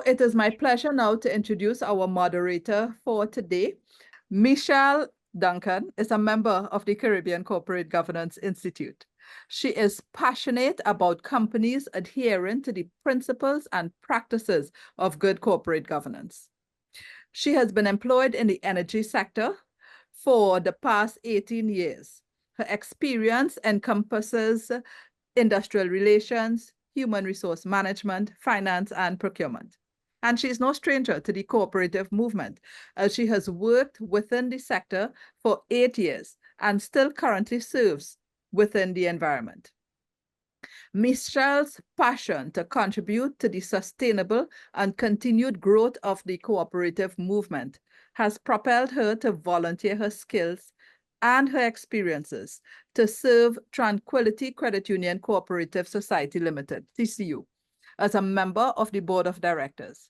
it is my pleasure now to introduce our moderator for today. Michelle Duncan is a member of the Caribbean Corporate Governance Institute. She is passionate about companies adhering to the principles and practices of good corporate governance. She has been employed in the energy sector for the past 18 years. Her experience encompasses industrial relations, human resource management, finance, and procurement. And she's no stranger to the cooperative movement, as she has worked within the sector for 8 years and still currently serves within the environment. Michelle's passion to contribute to the sustainable and continued growth of the cooperative movement has propelled her to volunteer her skills and her experiences to serve Tranquility Credit Union Cooperative Society Limited, TCU, as a member of the board of directors.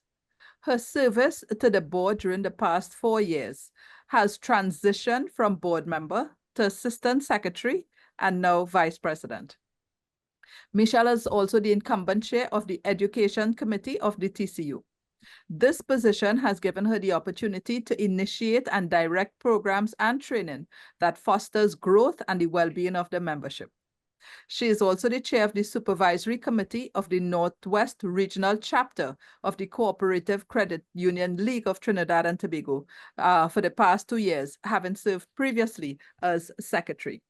Her service to the board during the past 4 years has transitioned from board member to assistant secretary and now vice president. Michelle is also the incumbent chair of the Education Committee of the TCU. This position has given her the opportunity to initiate and direct programs and training that fosters growth and the well-being of the membership. She is also the chair of the Supervisory Committee of the Northwest Regional Chapter of the Cooperative Credit Union League of Trinidad and Tobago for the past 2 years, having served previously as secretary.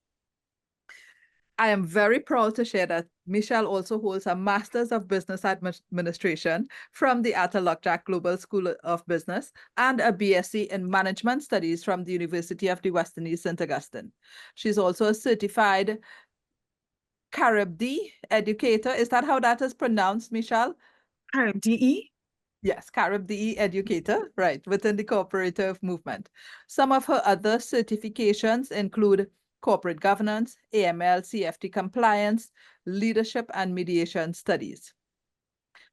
I am very proud to share that Michelle also holds a Master's of Business Administration from the Atalakjak Global School of Business and a BSc in Management Studies from the University of the West Indies, St. Augustine. She's also a certified Carib-D educator. Is that how that is pronounced, Michelle? Carib-DE? Yes, Carib-DE educator, right, within the cooperative movement. Some of her other certifications include corporate governance, AML, CFT compliance, leadership and mediation studies.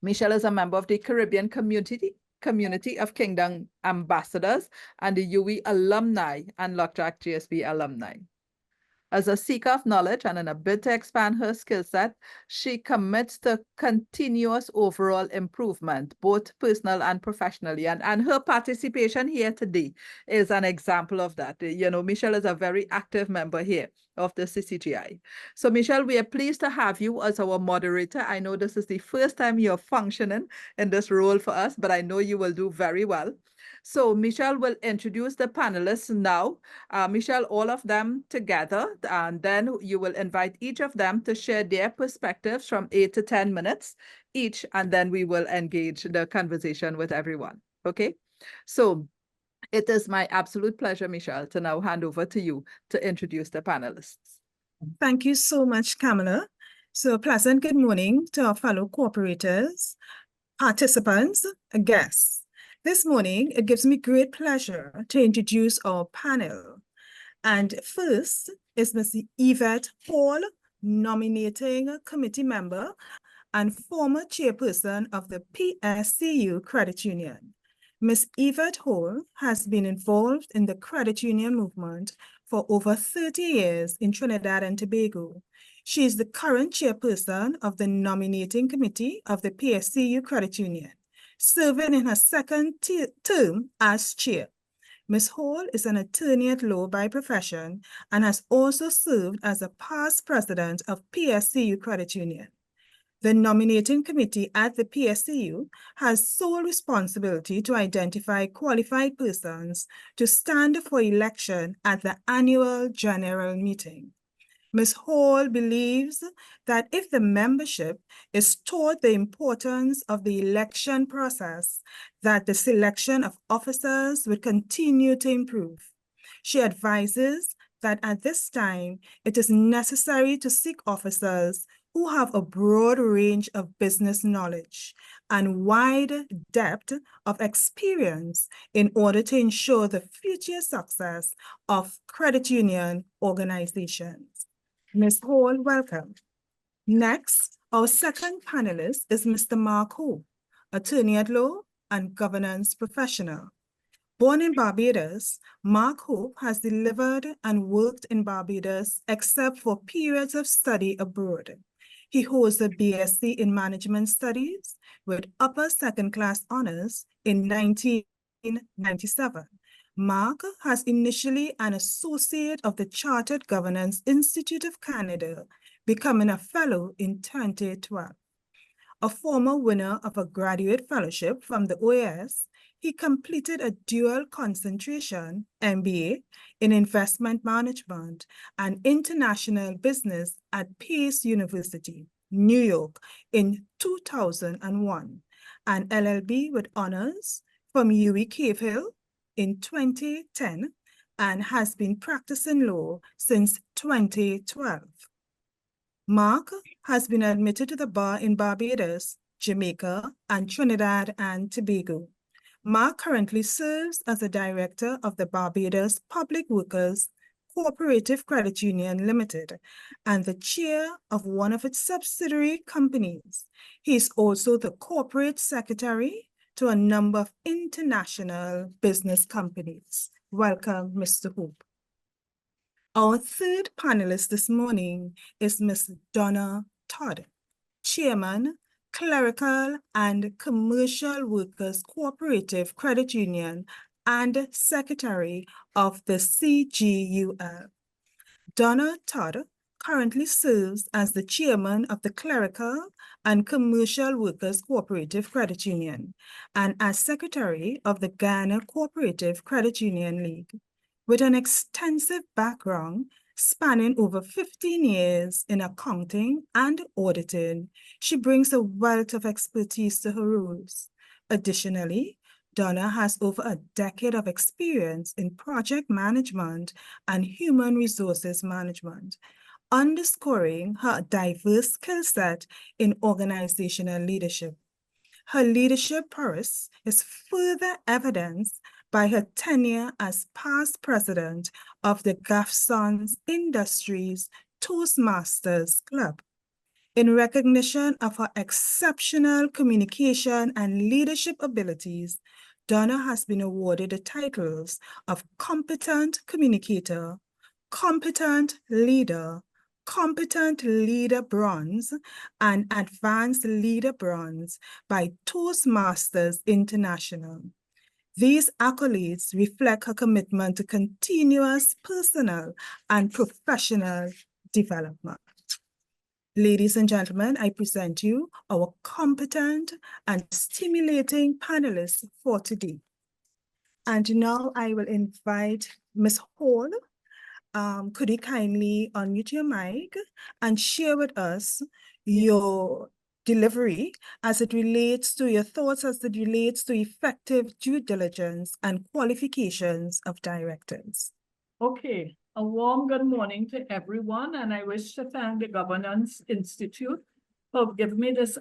Michelle is a member of the Caribbean Community of Kingdom Ambassadors and the UE alumni and Lokjak GSB alumni. As a seeker of knowledge and in a bid to expand her skill set, she commits to continuous overall improvement, both personal and professionally. And her participation here today is an example of that. You know, Michelle is a very active member here of the CCGI. So Michelle, we are pleased to have you as our moderator. I know this is the first time you're functioning in this role for us, but I know you will do very well. So Michelle will introduce the panelists now. Michelle, all of them together, and then you will invite each of them to share their perspectives from 8 to 10 minutes each, and then we will engage the conversation with everyone, okay? So it is my absolute pleasure, Michelle, to now hand over to you to introduce the panelists. Thank you so much, Kamala. So pleasant good morning to our fellow cooperators, participants, and guests. This morning, it gives me great pleasure to introduce our panel. And first is Ms. Yvette Hall, nominating committee member and former chairperson of the PSCU Credit Union. Ms. Yvette Hall has been involved in the credit union movement for over 30 years in Trinidad and Tobago. She is the current chairperson of the nominating committee of the PSCU Credit Union, serving in her second term as chair. Ms. Hall is an attorney at law by profession and has also served as a past president of PSCU Credit Union. The nominating committee at the PSCU has sole responsibility to identify qualified persons to stand for election at the annual general meeting. Ms. Hall believes that if the membership is taught the importance of the election process, that the selection of officers will continue to improve. She advises that at this time, it is necessary to seek officers who have a broad range of business knowledge and wide depth of experience in order to ensure the future success of credit union organizations. Ms. Hall, welcome. Next, our second panelist is Mr. Mark Ho, attorney at law and governance professional. Born in Barbados, Mark Ho has delivered and worked in Barbados except for periods of study abroad. He holds a BSc in Management Studies with upper second class honors in 1997. Mark has initially an associate of the Chartered Governance Institute of Canada, becoming a fellow in 2012. A former winner of a graduate fellowship from the OAS, he completed a dual concentration MBA in investment management and international business at Pace University, New York in 2001, and LLB with honors from UWI Cave Hill in 2010 and has been practicing law since 2012. Mark has been admitted to the bar in Barbados, Jamaica, and Trinidad and Tobago. Mark currently serves as the director of the Barbados Public Workers Cooperative Credit Union Limited and the chair of one of its subsidiary companies. He is also the corporate secretary to a number of international business companies. Welcome, Mr. Hope. Our third panelist this morning is Ms. Donna Todd, Chairman, Clerical and Commercial Workers Cooperative Credit Union and Secretary of the CGUL. Donna Todd currently serves as the Chairman of the Clerical and Commercial Workers Cooperative Credit Union and as Secretary of the Ghana Cooperative Credit Union League. With an extensive background spanning over 15 years in accounting and auditing, she brings a wealth of expertise to her roles. Additionally, Donna has over a decade of experience in project management and human resources management, underscoring her diverse skill set in organizational leadership. Her leadership prowess is further evidenced by her tenure as past president of the Gafsons Industries Toastmasters Club. In recognition of her exceptional communication and leadership abilities, Donna has been awarded the titles of Competent Communicator, Competent Leader Bronze, and Advanced Leader Bronze by Toastmasters International. These accolades reflect her commitment to continuous personal and professional development. Ladies and gentlemen, I present you our competent and stimulating panelists for today. And now I will invite Ms. Hall. Could you kindly unmute your mic and share with us your delivery as it relates to your thoughts as it relates to effective due diligence and qualifications of directors? Okay, a warm good morning to everyone, and I wish to thank the Governance Institute for giving me this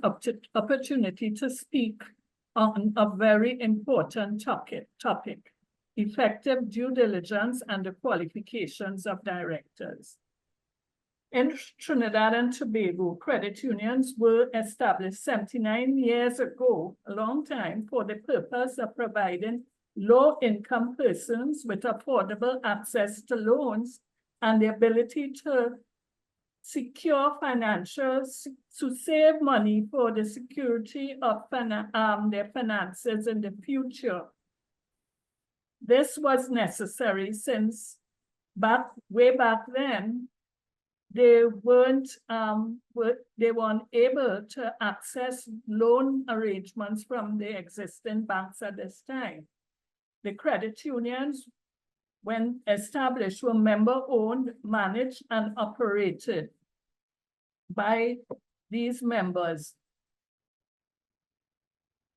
opportunity to speak on a very important topic, effective due diligence and the qualifications of directors. In Trinidad and Tobago, credit unions were established 79 years ago, a long time, for the purpose of providing low-income persons with affordable access to loans and the ability to secure financials, to save money for the security of their finances in the future. This was necessary since way back then, they weren't able to access loan arrangements from the existing banks at this time. The credit unions, when established, were member-owned, managed, and operated by these members.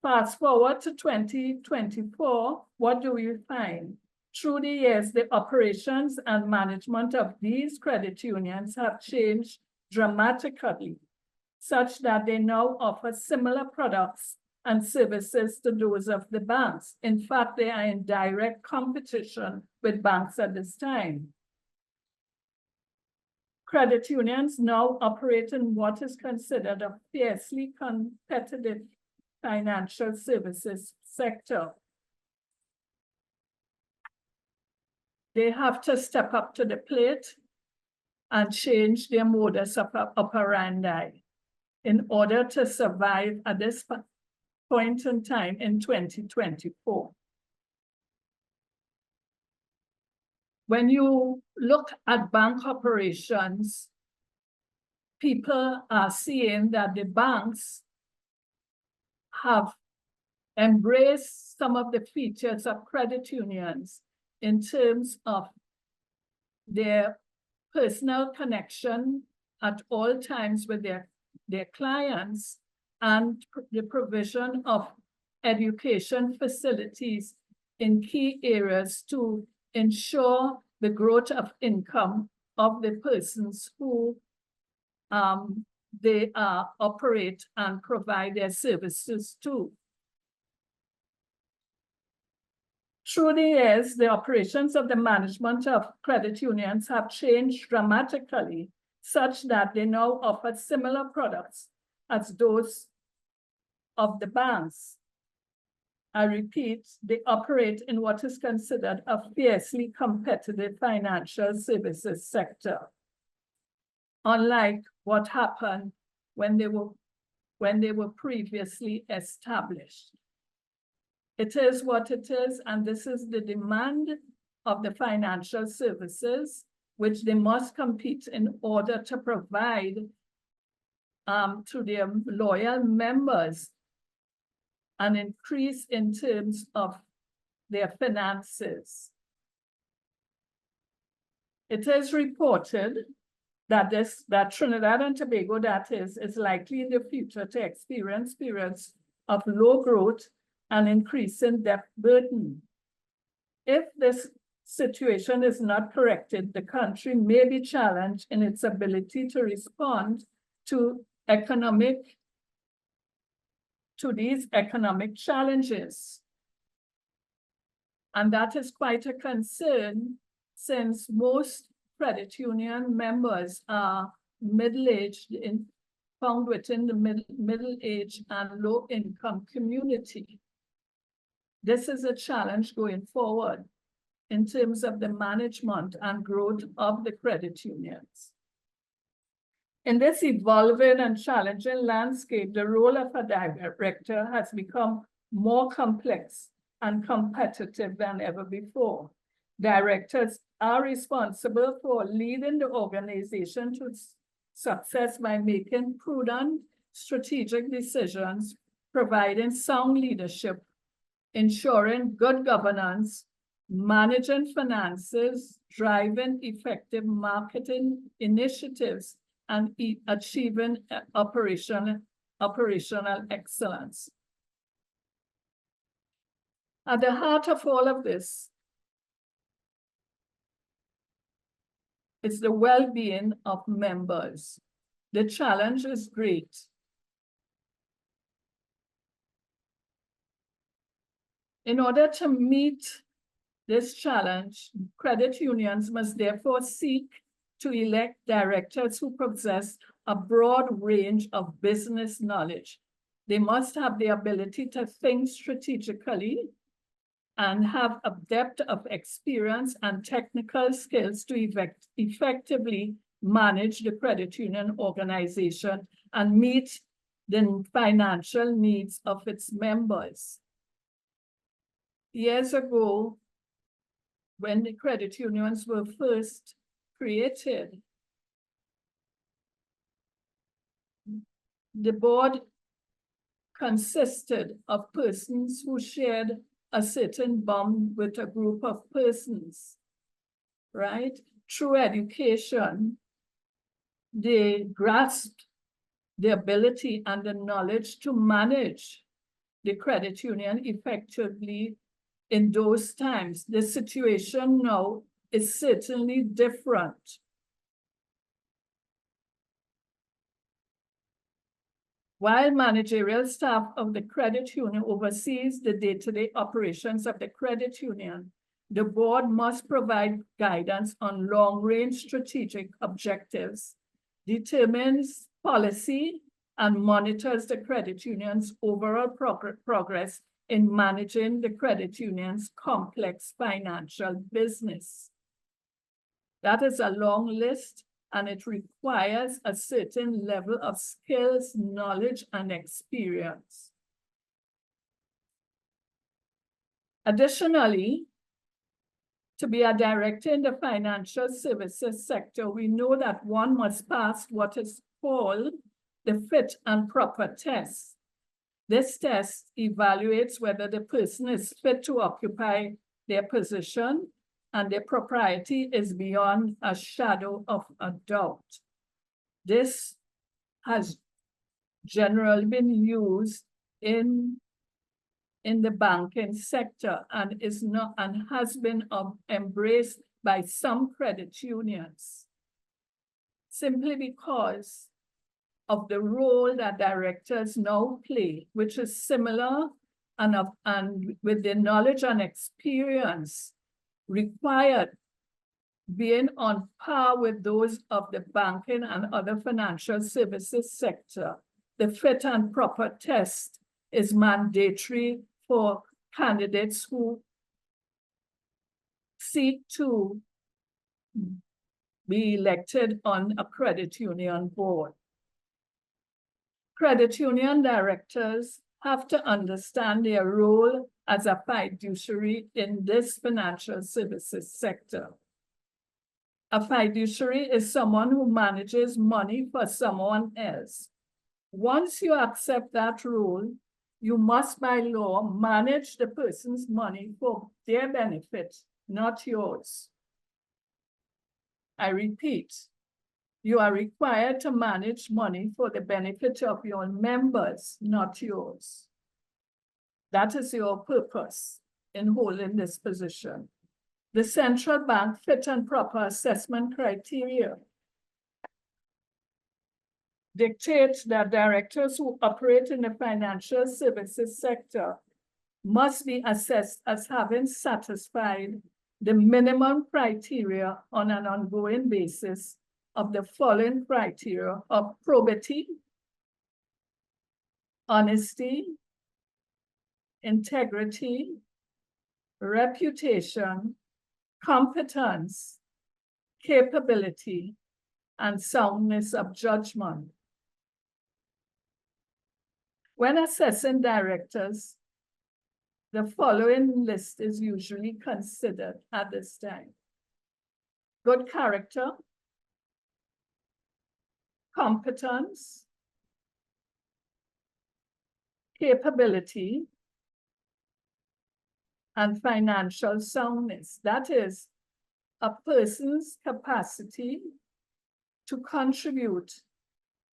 Fast forward to 2024, what do we find? Through the years, the operations and management of these credit unions have changed dramatically, such that they now offer similar products and services to those of the banks. In fact, they are in direct competition with banks at this time. Credit unions now operate in what is considered a fiercely competitive financial services sector. They have to step up to the plate and change their modus operandi. in order to survive at this point in time in 2024. When you look at bank operations, people are seeing that the banks have embraced some of the features of credit unions in terms of their personal connection at all times with their clients and the provision of education facilities in key areas to ensure the growth of income of the persons who they operate and provide their services to. Through the years, the operations of the management of credit unions have changed dramatically, such that they now offer similar products as those of the banks. I repeat, they operate in what is considered a fiercely competitive financial services sector, unlike what happened when they were previously established. It is what it is, and this is the demand of the financial services, which they must compete in order to provide to their loyal members an increase in terms of their finances. It is reported that Trinidad and Tobago, that is likely in the future to experience periods of low growth and increasing debt burden. If this situation is not corrected, the country may be challenged in its ability to respond to these economic challenges. And that is quite a concern, since most credit union members are middle-aged, found within the middle-age and low-income community. This is a challenge going forward in terms of the management and growth of the credit unions. In this evolving and challenging landscape, the role of a director has become more complex and competitive than ever before. Directors are responsible for leading the organization to success by making prudent, strategic decisions, providing sound leadership, ensuring good governance, managing finances, driving effective marketing initiatives, and achieving operational excellence. At the heart of all of this is the well-being of members. The challenge is great. In order to meet this challenge, credit unions must therefore seek to elect directors who possess a broad range of business knowledge. They must have the ability to think strategically and have a depth of experience and technical skills to effectively manage the credit union organization and meet the financial needs of its members. Years ago, when the credit unions were first created, the board consisted of persons who shared a certain bond with a group of persons, right? Through education, they grasped the ability and the knowledge to manage the credit union effectively in those times. The situation now is certainly different. While managerial staff of the credit union oversees the day-to-day operations of the credit union, the board must provide guidance on long-range strategic objectives, determines policy, and monitors the credit union's overall progress in managing the credit union's complex financial business. That is a long list, and it requires a certain level of skills, knowledge, and experience. Additionally, to be a director in the financial services sector, we know that one must pass what is called the fit and proper test. This test evaluates whether the person is fit to occupy their position and their propriety is beyond a shadow of a doubt. This has generally been used in the banking sector and has been embraced by some credit unions, simply because of the role that directors now play, which is similar and with the knowledge and experience required, being on par with those of the banking and other financial services sector. The fit and proper test is mandatory for candidates who seek to be elected on a credit union board. Credit union directors have to understand their role as a fiduciary in this financial services sector. A fiduciary is someone who manages money for someone else. Once you accept that role, you must by law manage the person's money for their benefit, not yours. I repeat, you are required to manage money for the benefit of your members, not yours. That is your purpose in holding this position. The central bank fit and proper assessment criteria dictate that directors who operate in the financial services sector must be assessed as having satisfied the minimum criteria on an ongoing basis of the following criteria of probity, honesty, integrity, reputation, competence, capability, and soundness of judgment. When assessing directors, the following list is usually considered at this time: good character, competence, capability, and financial soundness. That is, a person's capacity to contribute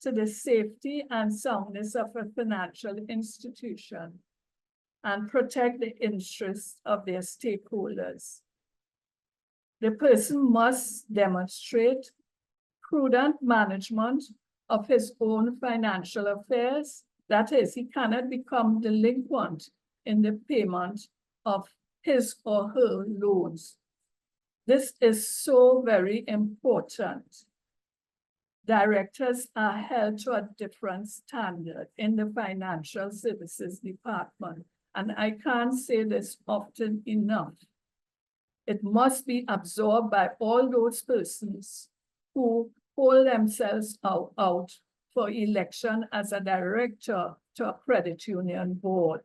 to the safety and soundness of a financial institution and protect the interests of their stakeholders. The person must demonstrate prudent management of his own financial affairs. That is, he cannot become delinquent in the payment of his or her loans. This is so very important. Directors are held to a different standard in the financial services department, and I can't say this often enough. It must be absorbed by all those persons who hold themselves out for election as a director to a credit union board.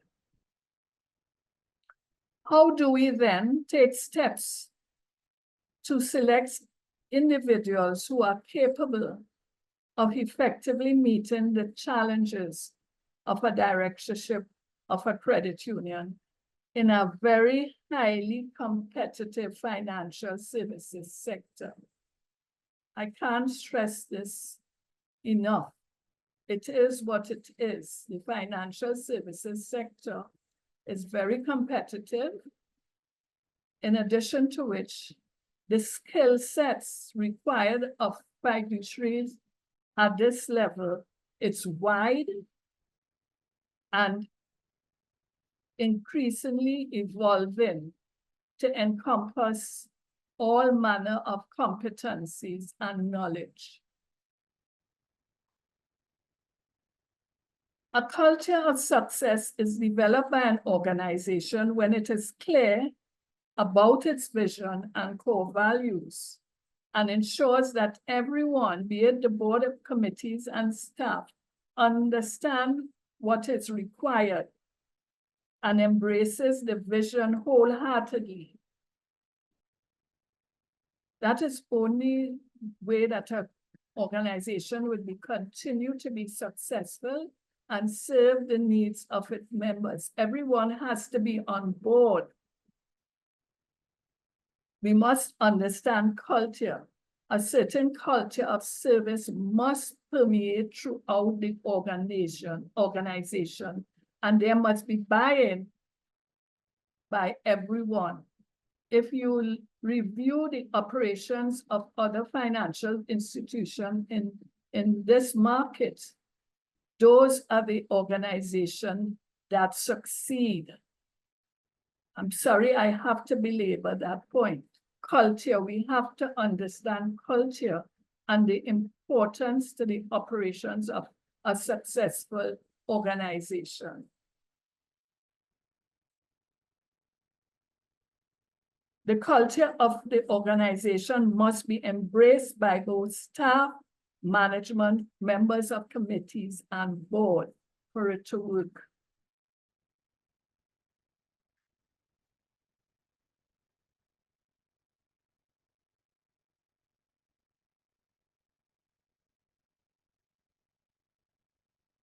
How do we then take steps to select individuals who are capable of effectively meeting the challenges of a directorship of a credit union in a very highly competitive financial services sector? I can't stress this enough. It is what it is. The financial services sector is very competitive, in addition to which the skill sets required of fiduciaries at this level, it's wide and increasingly evolving to encompass all manner of competencies and knowledge. A culture of success is developed by an organization when it is clear about its vision and core values and ensures that everyone, be it the board of committees and staff, understand what is required and embraces the vision wholeheartedly. That is only way that an organization would continue to be successful and serve the needs of its members. Everyone has to be on board. We must understand culture. A certain culture of service must permeate throughout the organization, and there must be buy-in by everyone. If you review the operations of other financial institutions in this market, those are the organizations that succeed. I'm sorry, I have to belabor that point. Culture, we have to understand culture and the importance to the operations of a successful organization. The culture of the organization must be embraced by both staff, management, members of committees, and board for it to work.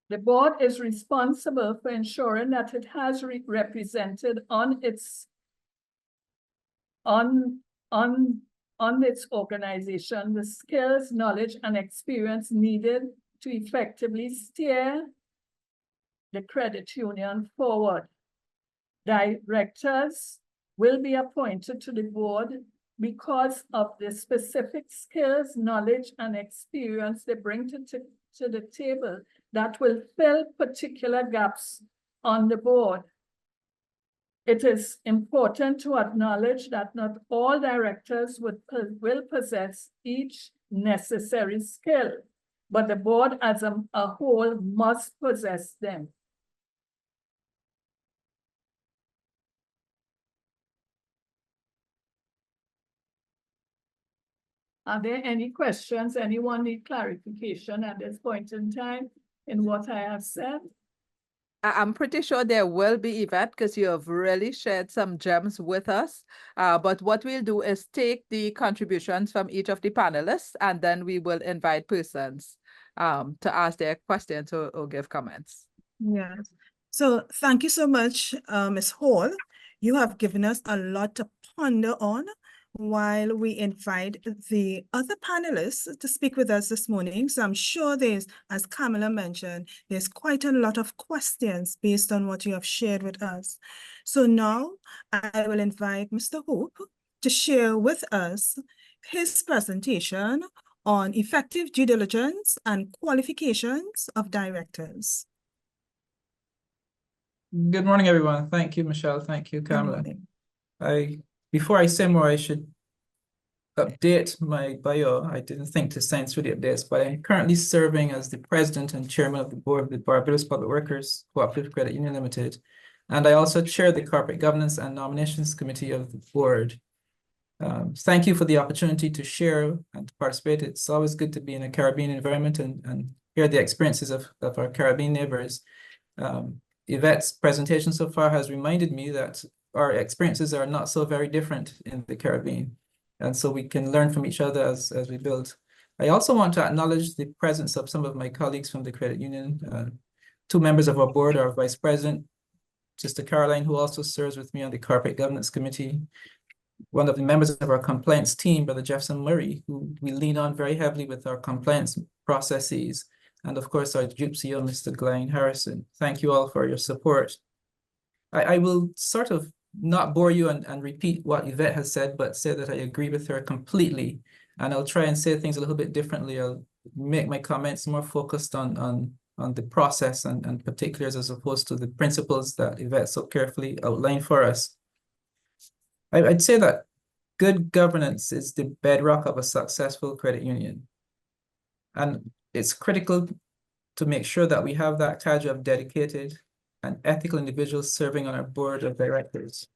The board is responsible for ensuring that it has represented on its organization the skills, knowledge, and experience needed to effectively steer the credit union forward. Directors will be appointed to the board because of the specific skills, knowledge, and experience they bring to the table that will fill particular gaps on the board. It is important to acknowledge that not all directors will possess each necessary skill, but the board as a whole must possess them. Are there any questions? Anyone need clarification at this point in time in what I have said? I'm pretty sure there will be, Yvette, because you have really shared some gems with us. But what we'll do is take the contributions from each of the panelists, and then we will invite persons to ask their questions or give comments. Yes. So thank you so much, Ms. Hall. You have given us a lot to ponder on while we invite the other panelists to speak with us this morning. So I'm sure there's, as Kamala mentioned, there's quite a lot of questions based on what you have shared with us. So now I will invite Mr. Hope to share with us his presentation on effective due diligence and qualifications of directors. Good morning, everyone. Thank you, Michelle. Thank you, Kamala. Before I say more, I should update my bio. I didn't think to send through the updates, but I'm currently serving as the president and chairman of the board of the Barbados Public Workers Cooperative Credit Union Limited. And I also chair the corporate governance and nominations committee of the board. Thank you for the opportunity to share and to participate. It's always good to be in a Caribbean environment and hear the experiences of our Caribbean neighbors. Yvette's presentation so far has reminded me that our experiences are not so very different in the Caribbean. And so we can learn from each other as we build. I also want to acknowledge the presence of some of my colleagues from the credit union. Two members of our board, our vice president, Sister Caroline, who also serves with me on the corporate governance committee. One of the members of our compliance team, Brother Jefferson Murray, who we lean on very heavily with our compliance processes. And of course, our Group CEO, Mr. Glenn Harrison. Thank you all for your support. I will sort of not bore you and repeat what Yvette has said, but say that I agree with her completely. And I'll try and say things a little bit differently. I'll make my comments more focused on the process and particulars as opposed to the principles that Yvette so carefully outlined for us. I'd say that good governance is the bedrock of a successful credit union. And it's critical to make sure that we have that cadre of dedicated and ethical individuals serving on our board of directors.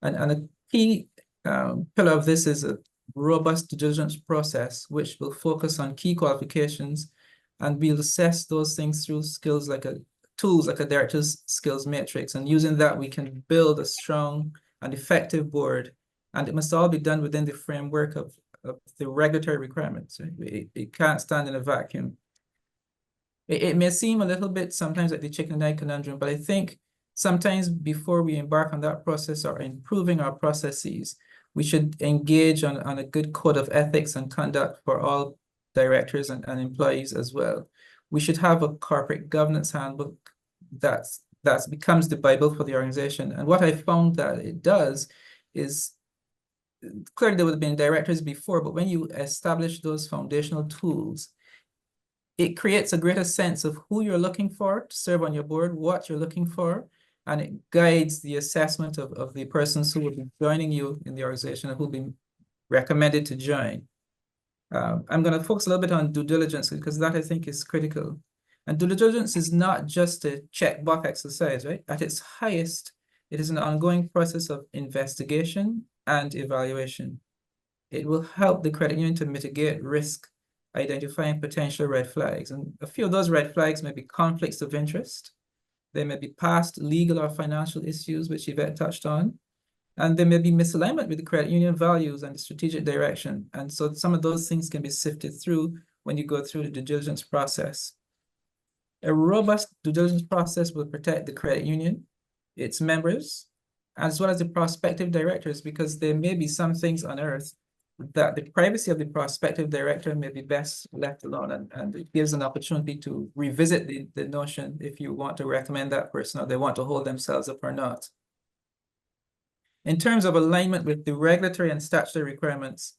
And a key pillar of this is robust due diligence process, which will focus on key qualifications, and we'll assess those things through tools like a director's skills matrix. And using that, we can build a strong and effective board. And it must all be done within the framework of the regulatory requirements. It can't stand in a vacuum. It may seem a little bit sometimes like the chicken and egg conundrum, but I think sometimes before we embark on that process or improving our processes, we should engage on a good code of ethics and conduct for all directors and employees as well. We should have a corporate governance handbook that becomes the Bible for the organization. And what I found that it does is, clearly there would have been directors before, but when you establish those foundational tools, it creates a greater sense of who you're looking for to serve on your board, what you're looking for, and it guides the assessment of the persons who will be joining you in the organization and who will be recommended to join. I'm going to focus a little bit on due diligence because that I think is critical. And due diligence is not just a checkbox exercise, right? At its highest, it is an ongoing process of investigation and evaluation. It will help the credit union to mitigate risk, identifying potential red flags. And a few of those red flags may be conflicts of interest. They may be past legal or financial issues, which Yvette touched on. And there may be misalignment with the credit union values and the strategic direction. And so some of those things can be sifted through when you go through the due diligence process. A robust due diligence process will protect the credit union, its members, as well as the prospective directors, because there may be some things unearthed that the privacy of the prospective director may be best left alone, and it gives an opportunity to revisit the notion if you want to recommend that person or they want to hold themselves up or not. In terms of alignment with the regulatory and statutory requirements,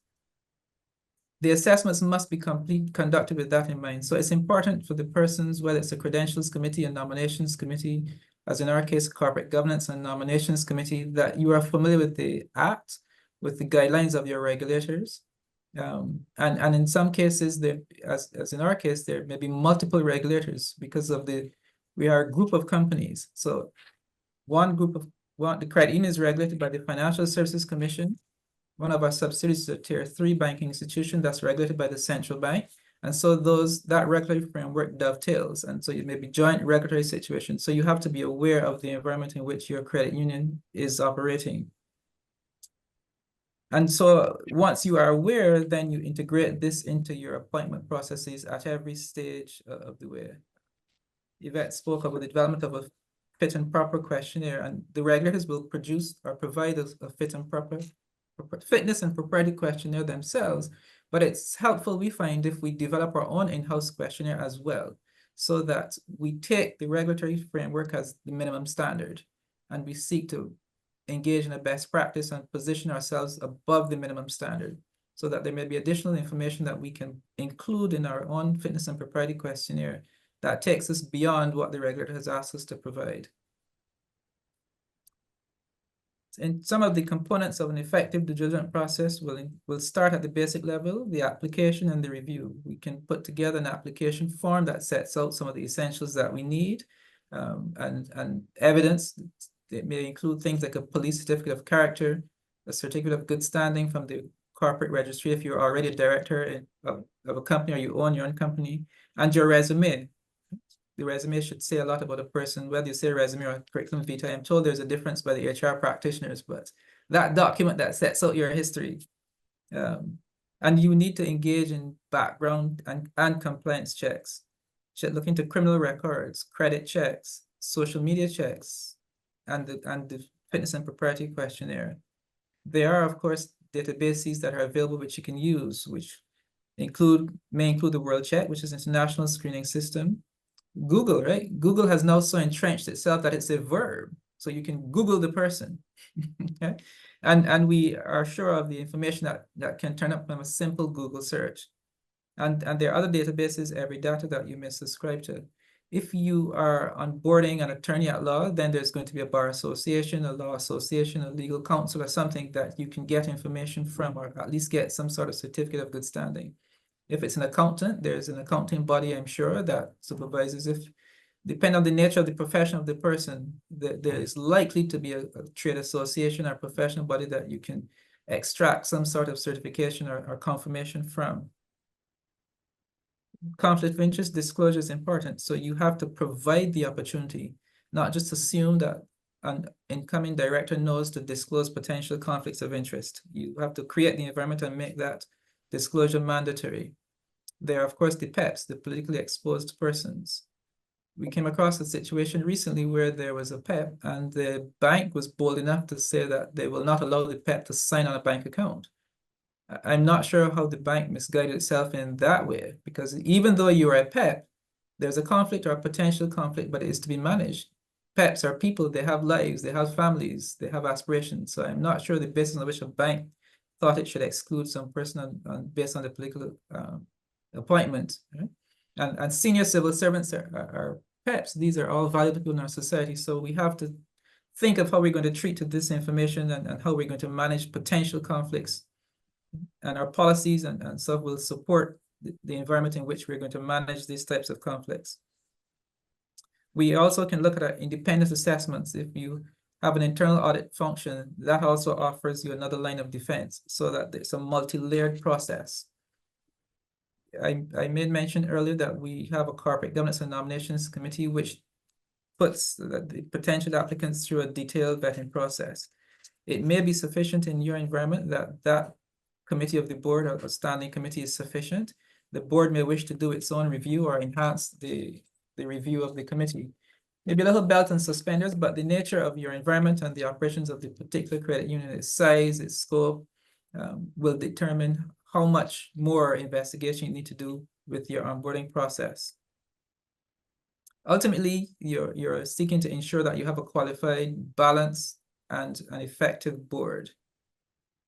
the assessments must be conducted with that in mind. So it's important for the persons, whether it's a credentials committee, a nominations committee, as in our case, corporate governance and nominations committee, that you are familiar with the Act, with the guidelines of your regulators. And in some cases, as in our case, there may be multiple regulators because we are a group of companies. So the credit union is regulated by the Financial Services Commission. One of our subsidiaries is a Tier 3 banking institution that's regulated by the central bank. And so that regulatory framework dovetails. And so it may be joint regulatory situations. So you have to be aware of the environment in which your credit union is operating. And so once you are aware, then you integrate this into your appointment processes at every stage of the way. Yvette spoke about the development of a fit and proper questionnaire, and the regulators will produce or provide a fit and proper fitness and propriety questionnaire themselves. But it's helpful, we find, if we develop our own in-house questionnaire as well, so that we take the regulatory framework as the minimum standard, and we seek to engage in a best practice and position ourselves above the minimum standard, so that there may be additional information that we can include in our own fitness and propriety questionnaire that takes us beyond what the regulator has asked us to provide. And some of the components of an effective due diligence process will start at the basic level, the application and the review. We can put together an application form that sets out some of the essentials that we need, and evidence. It may include things like a police certificate of character, a certificate of good standing from the corporate registry if you're already a director of a company or you own your own company, and your resume. The resume should say a lot about a person, whether you say resume or curriculum vitae. I'm told there's a difference by the HR practitioners, but that document that sets out your history. And you need to engage in background and compliance checks. Look into criminal records, credit checks, social media checks, and the fitness and propriety questionnaire. There are, of course, databases that are available which you can use, which may include the World Check, which is an international screening system. Google, right? Google has now so entrenched itself that it's a verb. So you can Google the person. Okay? And we are sure of the information that can turn up from a simple Google search. And there are other databases, every data that you may subscribe to. If you are onboarding an attorney at law, then there's going to be a bar association, a law association, a legal counsel, or something that you can get information from, or at least get some sort of certificate of good standing. If it's an accountant, there's an accounting body, I'm sure, that supervises. Depending on the nature of the profession of the person, there is likely to be a trade association or professional body that you can extract some sort of certification or confirmation from. Conflict of interest disclosure is important, so you have to provide the opportunity, not just assume that an incoming director knows to disclose potential conflicts of interest. You have to create the environment and make that disclosure mandatory. There are, of course, the PEPs, the politically exposed persons. We came across a situation recently where there was a PEP and the bank was bold enough to say that they will not allow the PEP to sign on a bank account. I'm not sure how the bank misguided itself in that way, because even though you're a PEP, there's a conflict or a potential conflict, but it is to be managed. PEPs are people, they have lives, they have families, they have aspirations. So I'm not sure the basis on which a bank thought it should exclude some person based on the political appointment. Right? And senior civil servants are PEPs. These are all valuable people in our society. So we have to think of how we're going to treat this information and how we're going to manage potential conflicts. And our policies and stuff will support the environment in which we're going to manage these types of conflicts. We also can look at our independent assessments. If you have an internal audit function, that also offers you another line of defense so that there's a multi-layered process. I made mention earlier that we have a corporate governance and nominations committee, which puts the potential applicants through a detailed vetting process. It may be sufficient in your environment that committee of the board or a standing committee is sufficient. The board may wish to do its own review or enhance the review of the committee. Maybe a little belt and suspenders, but the nature of your environment and the operations of the particular credit union, its size, its scope, will determine how much more investigation you need to do with your onboarding process. Ultimately, you're seeking to ensure that you have a qualified, balanced, and an effective board.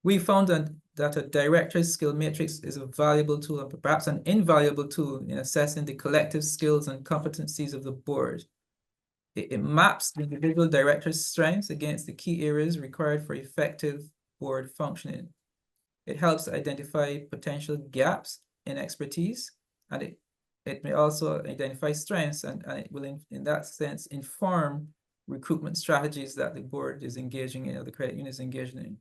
We found that a director's skill matrix is a valuable tool, and perhaps an invaluable tool in assessing the collective skills and competencies of the board. It maps the individual director's strengths against the key areas required for effective board functioning. It helps identify potential gaps in expertise, and it may also identify strengths, and it will, in that sense, inform recruitment strategies that the board is engaging in, or the credit union is engaging in.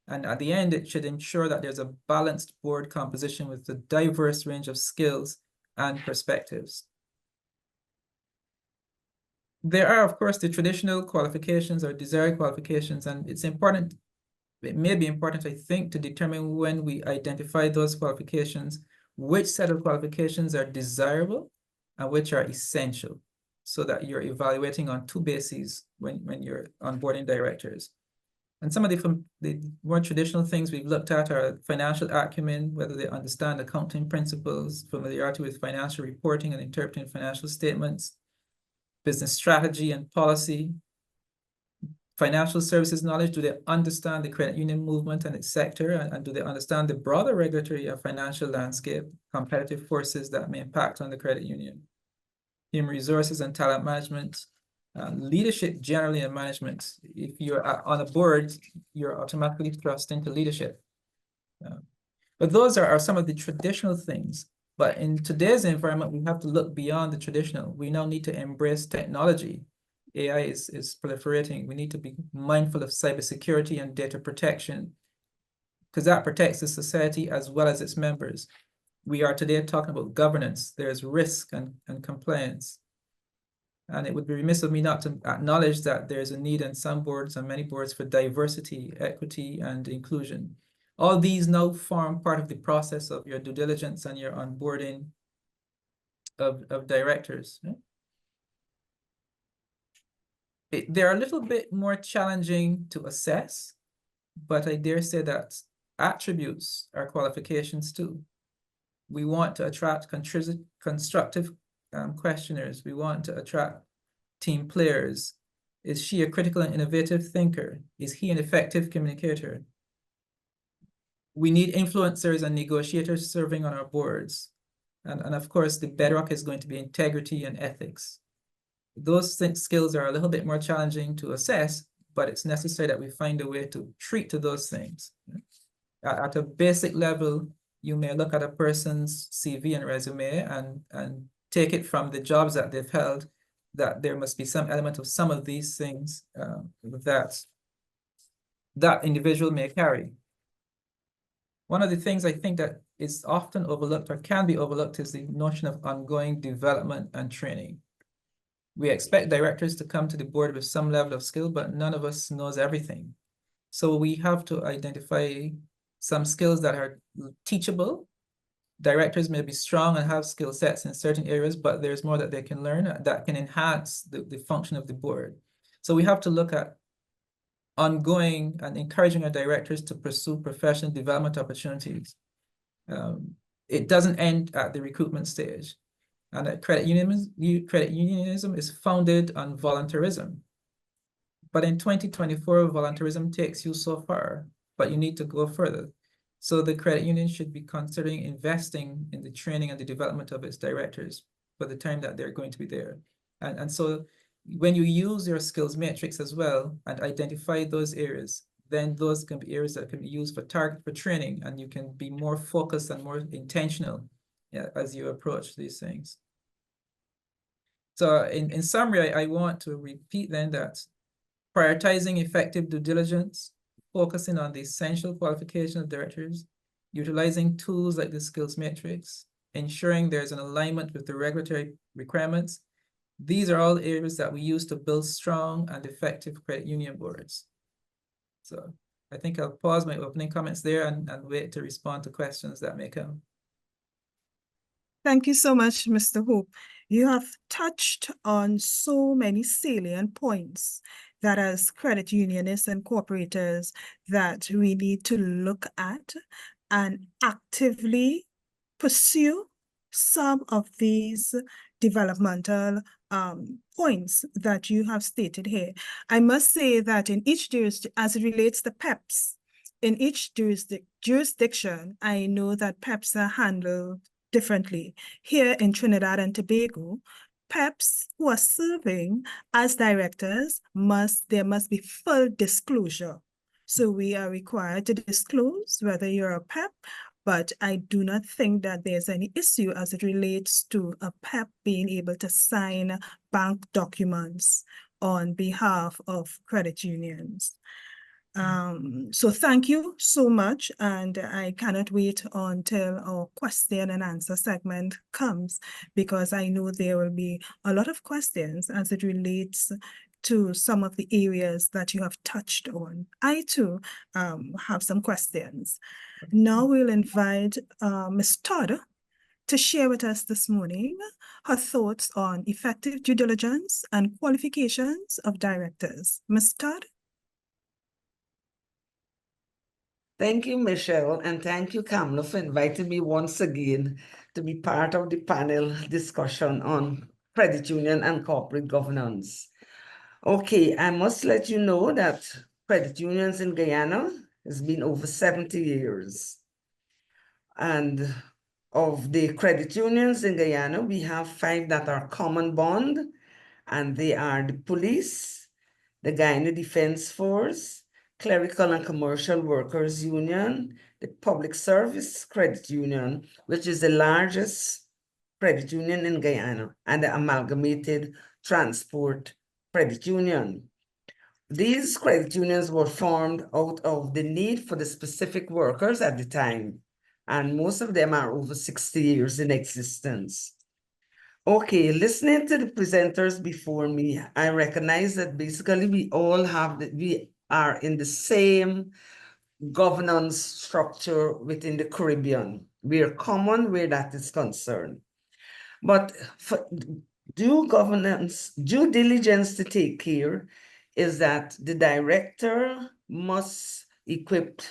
And at the end, it should ensure that there's a balanced board composition with a diverse range of skills and perspectives. There are, of course, the traditional qualifications or desired qualifications, and it's important, it may be important, I think, to determine when we identify those qualifications, which set of qualifications are desirable and which are essential, so that you're evaluating on two bases when you're onboarding directors. And some of the more traditional things we've looked at are financial acumen, whether they understand accounting principles, familiarity with financial reporting and interpreting financial statements, business strategy and policy, financial services knowledge. Do they understand the credit union movement and its sector? And do they understand the broader regulatory or financial landscape, competitive forces that may impact on the credit union? Human resources and talent management, leadership generally and management. If you're on a board, you're automatically thrust into leadership. But those are some of the traditional things. But in today's environment, we have to look beyond the traditional. We now need to embrace technology. AI is proliferating. We need to be mindful of cybersecurity and data protection, because that protects the society as well as its members. We are today talking about governance. There's risk and compliance. And it would be remiss of me not to acknowledge that there's a need in some boards and many boards for diversity, equity, and inclusion. All these now form part of the process of your due diligence and your onboarding of directors. They're a little bit more challenging to assess, but I dare say that attributes are qualifications too. We want to attract constructive questioners. We want to attract team players. Is she a critical and innovative thinker? Is he an effective communicator? We need influencers and negotiators serving on our boards. And of course, the bedrock is going to be integrity and ethics. Those skills are a little bit more challenging to assess, but it's necessary that we find a way to treat to those things. At a basic level, you may look at a person's CV and resume and take it from the jobs that they've held, that there must be some element of some of these things that individual may carry. One of the things I think that is often overlooked or can be overlooked is the notion of ongoing development and training. We expect directors to come to the board with some level of skill, but none of us knows everything. So we have to identify some skills that are teachable. Directors may be strong and have skill sets in certain areas, but there's more that they can learn that can enhance the function of the board. So we have to look at ongoing and encouraging our directors to pursue professional development opportunities. It doesn't end at the recruitment stage. And that credit unionism is founded on voluntarism. But in 2024, voluntarism takes you so far, but you need to go further. So the credit union should be considering investing in the training and the development of its directors for the time that they're going to be there. And so when you use your skills matrix as well and identify those areas, then those can be areas that can be used for target for training, and you can be more focused and more intentional as you approach these things. So in summary, I want to repeat then that prioritizing effective due diligence, focusing on the essential qualifications of directors, utilizing tools like the skills matrix, ensuring there's an alignment with the regulatory requirements. These are all areas that we use to build strong and effective credit union boards. So I think I'll pause my opening comments there and wait to respond to questions that may come. Thank you so much, Mr. Hope. You have touched on so many salient points that as credit unionists and cooperators that we need to look at and actively pursue some of these developmental points that you have stated here. I must say that in each jurisdiction, as it relates to PEPs, in each jurisdiction, I know that PEPs are handled differently. Here in Trinidad and Tobago, PEPs who are serving as directors there must be full disclosure. So we are required to disclose whether you're a PEP, but I do not think that there's any issue as it relates to a PEP being able to sign bank documents on behalf of credit unions. So thank you so much, and I cannot wait until our question and answer segment comes, because I know there will be a lot of questions as it relates to some of the areas that you have touched on. I too have some questions. Now we'll invite Ms. Todd to share with us this morning her thoughts on effective due diligence and qualifications of directors. Ms. Todd? Thank you, Michelle, and thank you, Kamala, for inviting me once again to be part of the panel discussion on credit union and corporate governance. Okay, I must let you know that credit unions in Guyana has been over 70 years. And of the credit unions in Guyana, we have 5 that are common bond, and they are the police, the Guyana Defense Force, Clerical and Commercial Workers Union, the Public Service Credit Union, which is the largest credit union in Guyana, and the Amalgamated Transport Credit Union. These credit unions were formed out of the need for the specific workers at the time, and most of them are over 60 years in existence. Okay, listening to the presenters before me, I recognize that basically we are in the same governance structure within the Caribbean. We are common where that is concerned. But for due diligence to take care is that the director must equip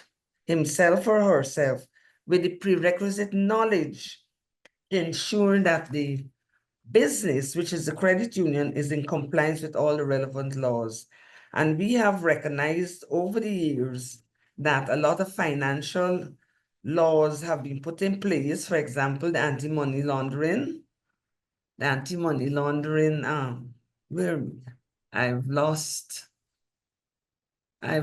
himself or herself with the prerequisite knowledge to ensure that the business, which is the credit union, is in compliance with all the relevant laws. And we have recognized over the years that a lot of financial laws have been put in place. For example, the anti-money laundering, where I've lost my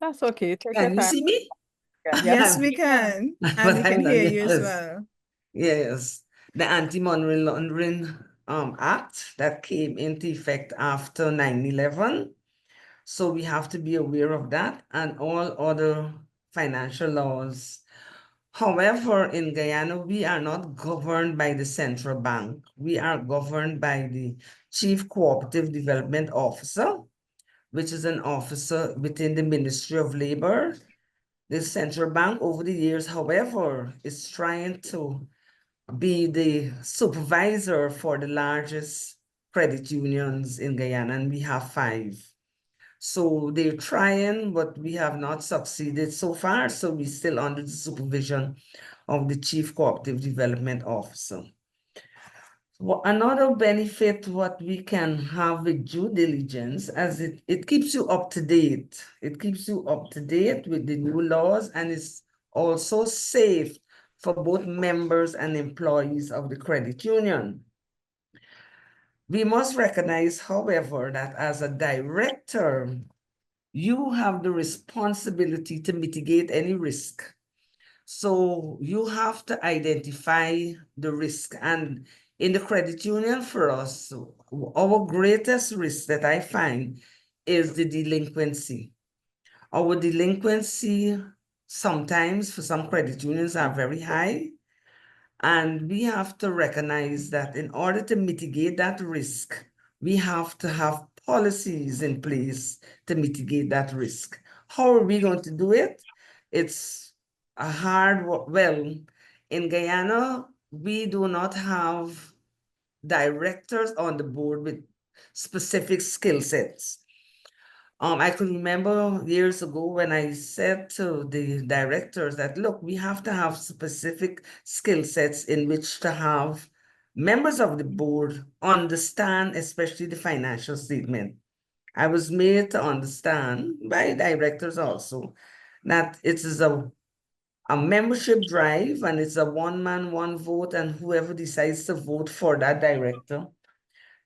That's okay. Take your Can you time. see me? Yes, we can. And But we I'm can not- hear you as yes. well. Yes, the Anti-Money Laundering Act that came into effect after 9/11 So we have to be aware of that and all other financial laws. However, in Guyana, we are not governed by the central bank. We are governed by the Chief Cooperative Development Officer, which is an officer within the Ministry of Labor. The central bank over the years, however, is trying to be the supervisor for the largest credit unions in Guyana, and we have 5. So they're trying, but we have not succeeded so far. So we're still under the supervision of the Chief Cooperative Development Officer. Another benefit what we can have with due diligence, as it keeps you up to date. It keeps you up to date with the new laws, and it's also safe for both members and employees of the credit union. We must recognize, however, that as a director, you have the responsibility to mitigate any risk. So you have to identify the risk. And in the credit union for us, our greatest risk that I find is the delinquency. Our delinquency sometimes for some credit unions are very high. And we have to recognize that in order to mitigate that risk, we have to have policies in place to mitigate that risk. How are we going to do it? It's a hard work. Well, in Guyana, we do not have directors on the board with specific skill sets. I could remember years ago when I said to the directors that, look, we have to have specific skill sets in which to have members of the board understand, especially the financial statement. I was made to understand by directors also that it is a membership drive and it's a one man, one vote, and whoever decides to vote for that director,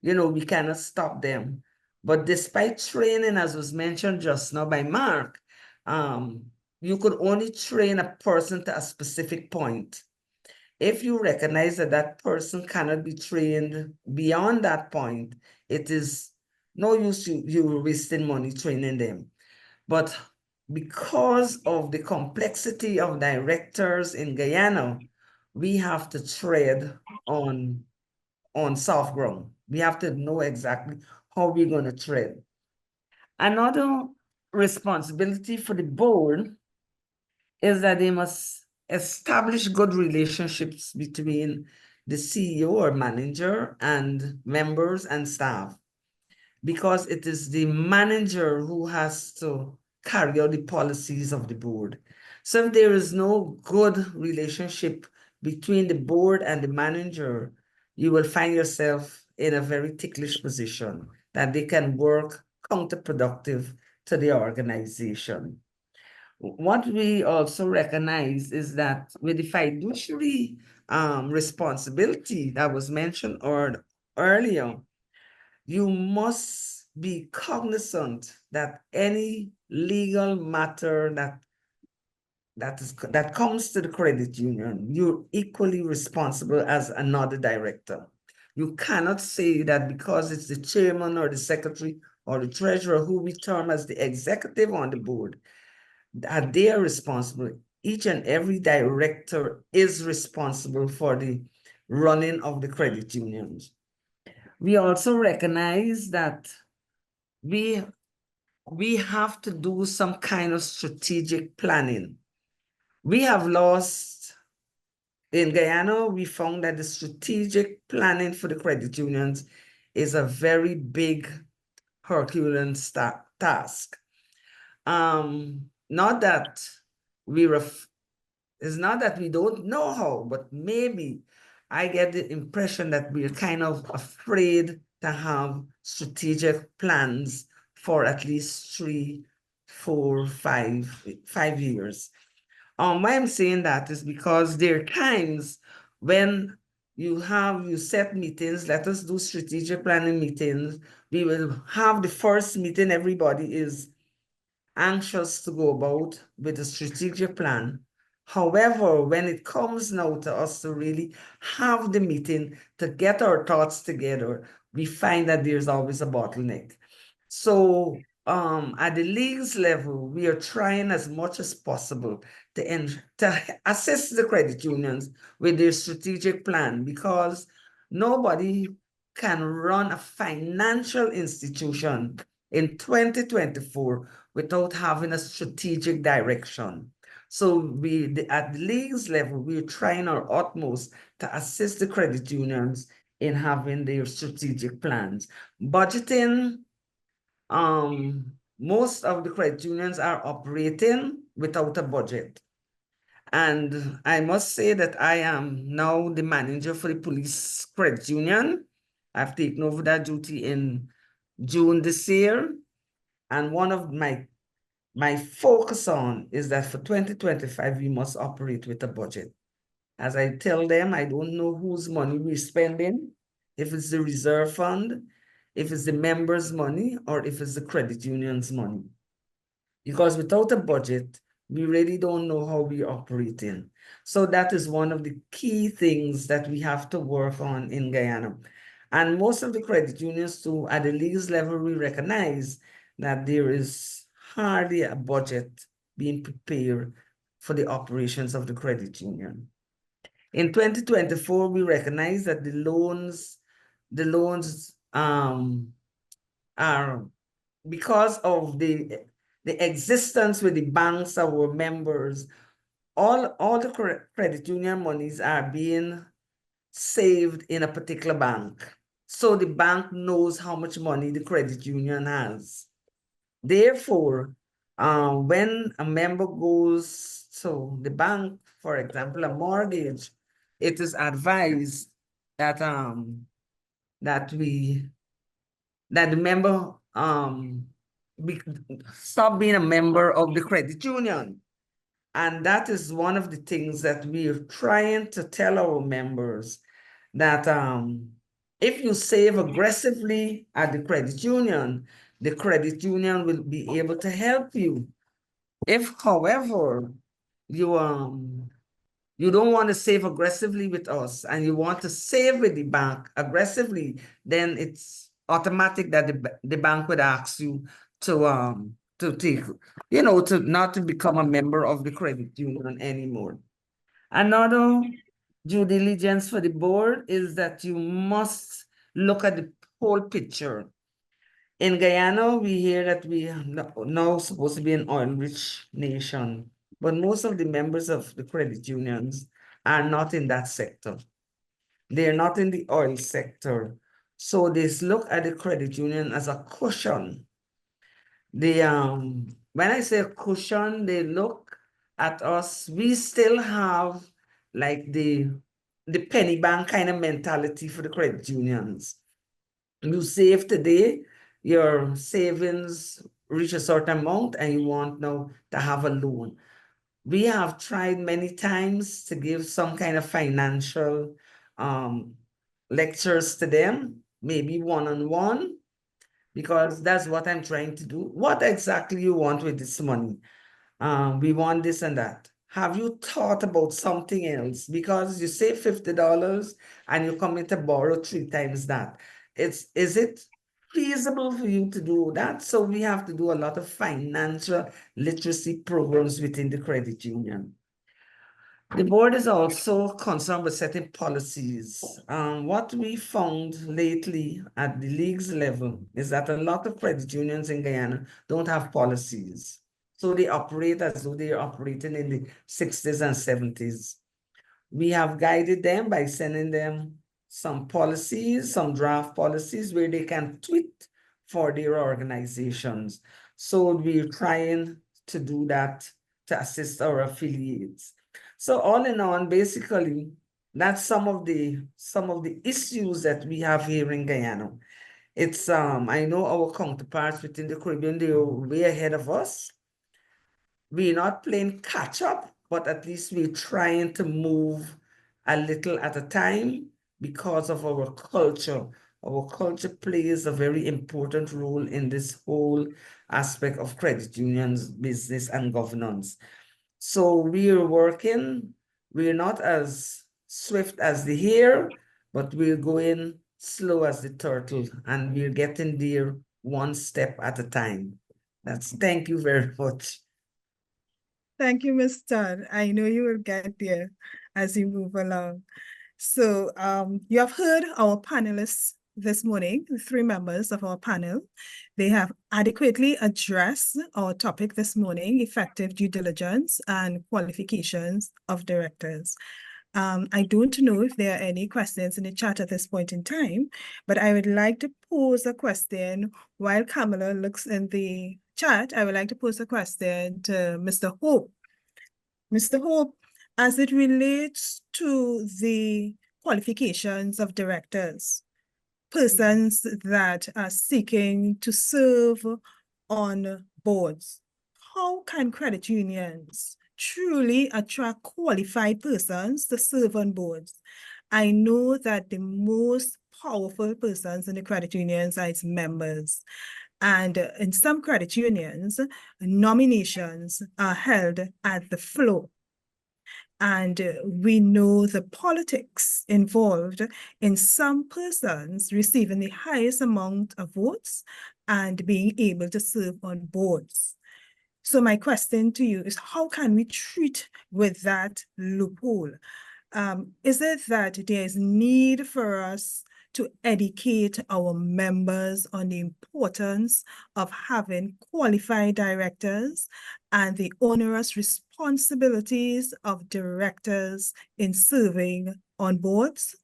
we cannot stop them. But despite training, as was mentioned just now by Mark, you could only train a person to a specific point. If you recognize that that person cannot be trained beyond that point, it is no use you wasting money training them. But because of the complexity of directors in Guyana, we have to tread on soft ground. We have to know exactly how we're going to tread. Another responsibility for the board is that they must establish good relationships between the CEO or manager and members and staff, because it is the manager who has to carry out the policies of the board. So if there is no good relationship between the board and the manager, you will find yourself in a very ticklish position that they can work counterproductive to the organization. What we also recognize is that with the fiduciary responsibility that was mentioned earlier, you must be cognizant that any legal matter that comes to the credit union, you're equally responsible as another director. You cannot say that because it's the chairman or the secretary or the treasurer who we term as the executive on the board, that they are responsible. Each and every director is responsible for the running of the credit unions. We also recognize that we have to do some kind of strategic planning. We have lost, in Guyana, we found that the strategic planning for the credit unions is a very big Herculean task. Not that it's not that we don't know how, but maybe I get the impression that we're kind of afraid to have strategic plans for at least 3, 4, 5 years. Why I'm saying that is because there are times when you set meetings, let us do strategic planning meetings. We will have the first meeting, everybody is anxious to go about with a strategic plan. However, when it comes now to us to really have the meeting, to get our thoughts together, we find that there's always a bottleneck. So at the leagues level, we are trying as much as possible to assist the credit unions with their strategic plan, because nobody can run a financial institution in 2024 without having a strategic direction. So at the leagues level, we're trying our utmost to assist the credit unions in having their strategic plans. Budgeting, most of the credit unions are operating without a budget. And I must say that I am now the manager for the police credit union. I've taken over that duty in June this year. And one of my focus on is that for 2025, we must operate with a budget. As I tell them, I don't know whose money we're spending, if it's the reserve fund, if it's the members' money, or if it's the credit union's money. Because without a budget, we really don't know how we're operating. So that is one of the key things that we have to work on in Guyana. And most of the credit unions too, at the leagues level, we recognize that there is hardly a budget being prepared for the operations of the credit union. In 2024, we recognize that the loans are, because of the existence with the banks, our members, all the credit union monies are being saved in a particular bank. So the bank knows how much money the credit union has. Therefore, when a member goes to the bank, for example, a mortgage, it is advised that the member stop being a member of the credit union. And that is one of the things that we're trying to tell our members, that if you save aggressively at the credit union will be able to help you. If, however, you don't want to save aggressively with us and you want to save with the bank aggressively, then it's automatic that the bank would ask you to take, to not to become a member of the credit union anymore. Another due diligence for the board is that you must look at the whole picture. In Guyana, we hear that we are now supposed to be an oil-rich nation, but most of the members of the credit unions are not in that sector. They're not in the oil sector. So they look at the credit union as a cushion. When I say cushion, they look at us. We still have like the penny bank kind of mentality for the credit unions. You save today, your savings reach a certain amount and you want now to have a loan. We have tried many times to give some kind of financial lectures to them, maybe one-on-one, because that's what I'm trying to do. What exactly you want with this money? We want this and that. Have you thought about something else? Because you save $50 and you come in to borrow 3 times that. Is it feasible for you to do that? So we have to do a lot of financial literacy programs within the credit union. The board is also concerned with setting policies. What we found lately at the leagues level is that a lot of credit unions in Guyana don't have policies. So they operate as though they're operating in the 60s and 70s. We have guided them by sending them some policies, some draft policies where they can tweet for their organizations. So we're trying to do that to assist our affiliates. So all in all, basically, that's some of the issues that we have here in Guyana. It's I know our counterparts within the Caribbean, they're way ahead of us. We're not playing catch up, but at least we're trying to move a little at a time because of our culture. Our culture plays a very important role in this whole aspect of credit unions, business, and governance. So we are working. We're not as swift as the hare, but we're going slow as the turtle, and we're getting there one step at a time. Thank you very much. Thank you, Ms. Todd. I know you will get there as you move along. So you have heard our panelists this morning, the 3 members of our panel. They have adequately addressed our topic this morning, effective due diligence and qualifications of directors. I don't know if there are any questions in the chat at this point in time, but I would like to pose a question while Kamala looks in the chat. I would like to pose a question to Mr. Hope. Mr. Hope, as it relates to the qualifications of directors, persons that are seeking to serve on boards, how can credit unions truly attract qualified persons to serve on boards? I know that the most powerful persons in the credit unions are its members. And in some credit unions, nominations are held at the floor. And we know the politics involved in some persons receiving the highest amount of votes and being able to serve on boards. So my question to you is, how can we treat with that loophole? Is it that there is need for us to educate our members on the importance of having qualified directors and the onerous responsibilities of directors in serving on boards?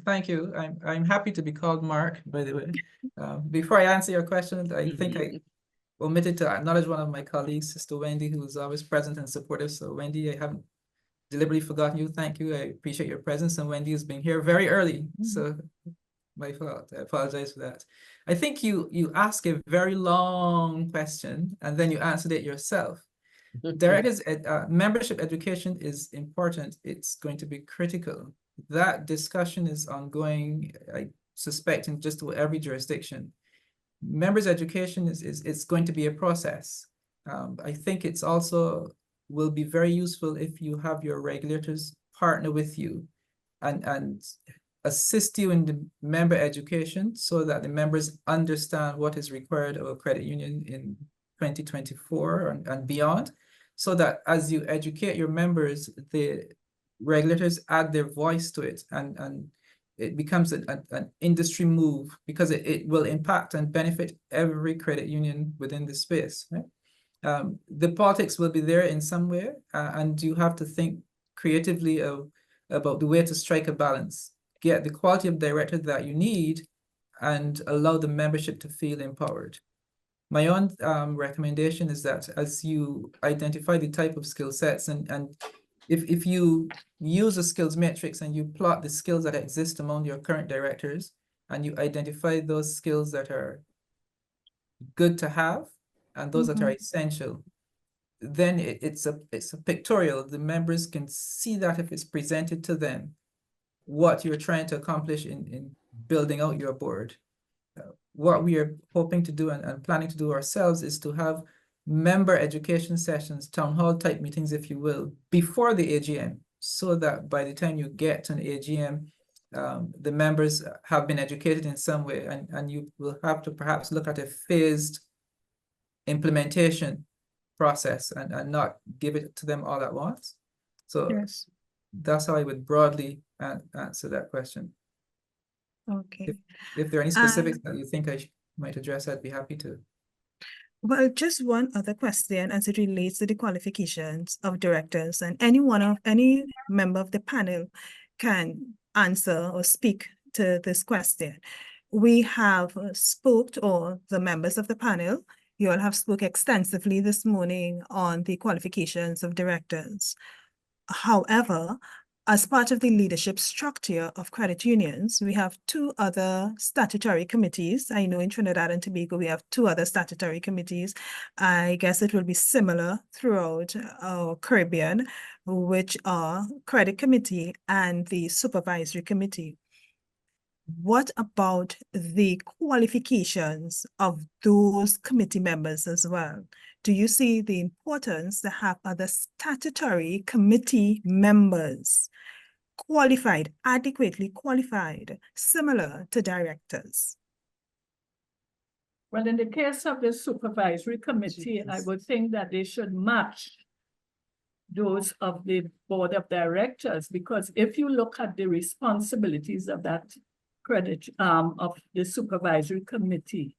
Thank you. I'm happy to be called Mark, by the way. Before I answer your question, I think I omitted to acknowledge one of my colleagues, Sister Wendy, who is always present and supportive. So Wendy, I haven't deliberately forgotten you. Thank you. I appreciate your presence. And Wendy has been here very early. So my fault. I apologize for that. I think you asked a very long question and then you answered it yourself. Directors, membership education is important. It's going to be critical. That discussion is ongoing, I suspect, in just every jurisdiction. Members' education is going to be a process. I think it's also will be very useful if you have your regulators partner with you and assist you in the member education so that the members understand what is required of a credit union in 2024 and beyond, so that as you educate your members, the regulators add their voice to it and it becomes an industry move because it will impact and benefit every credit union within the space, right? The politics will be there in some way, and you have to think creatively about the way to strike a balance, get the quality of director that you need, and allow the membership to feel empowered. My own recommendation is that as you identify the type of skill sets and if you use a skills matrix and you plot the skills that exist among your current directors and you identify those skills that are good to have and those that are essential, then it's a pictorial. The members can see that if it's presented to them, what you're trying to accomplish in building out your board. What we are hoping to do and planning to do ourselves is to have member education sessions, town hall type meetings, if you will, before the AGM, so that by the time you get to an AGM, the members have been educated in some way, and you will have to perhaps look at a phased implementation process and not give it to them all at once. So Yes. that's how I would broadly answer that question. Okay. If there are any specifics that you think I might address, I'd be happy to. Well, just one other question as it relates to the qualifications of directors, and any member of the panel can answer or speak to this question. We have or the members of the panel, you all have spoke extensively this morning on the qualifications of directors. However, as part of the leadership structure of credit unions, we have 2 other statutory committees. I know in Trinidad and Tobago, we have 2 other statutory committees. I guess it will be similar throughout our Caribbean, which are Credit Committee and the Supervisory Committee. What about the qualifications of those committee members as well? Do you see the importance to have other statutory committee members qualified, adequately qualified, similar to directors? Well, in the case of the supervisory committee, I Jesus. would think that they should match those of the board of directors, because if you look at the responsibilities of that credit of the supervisory committee,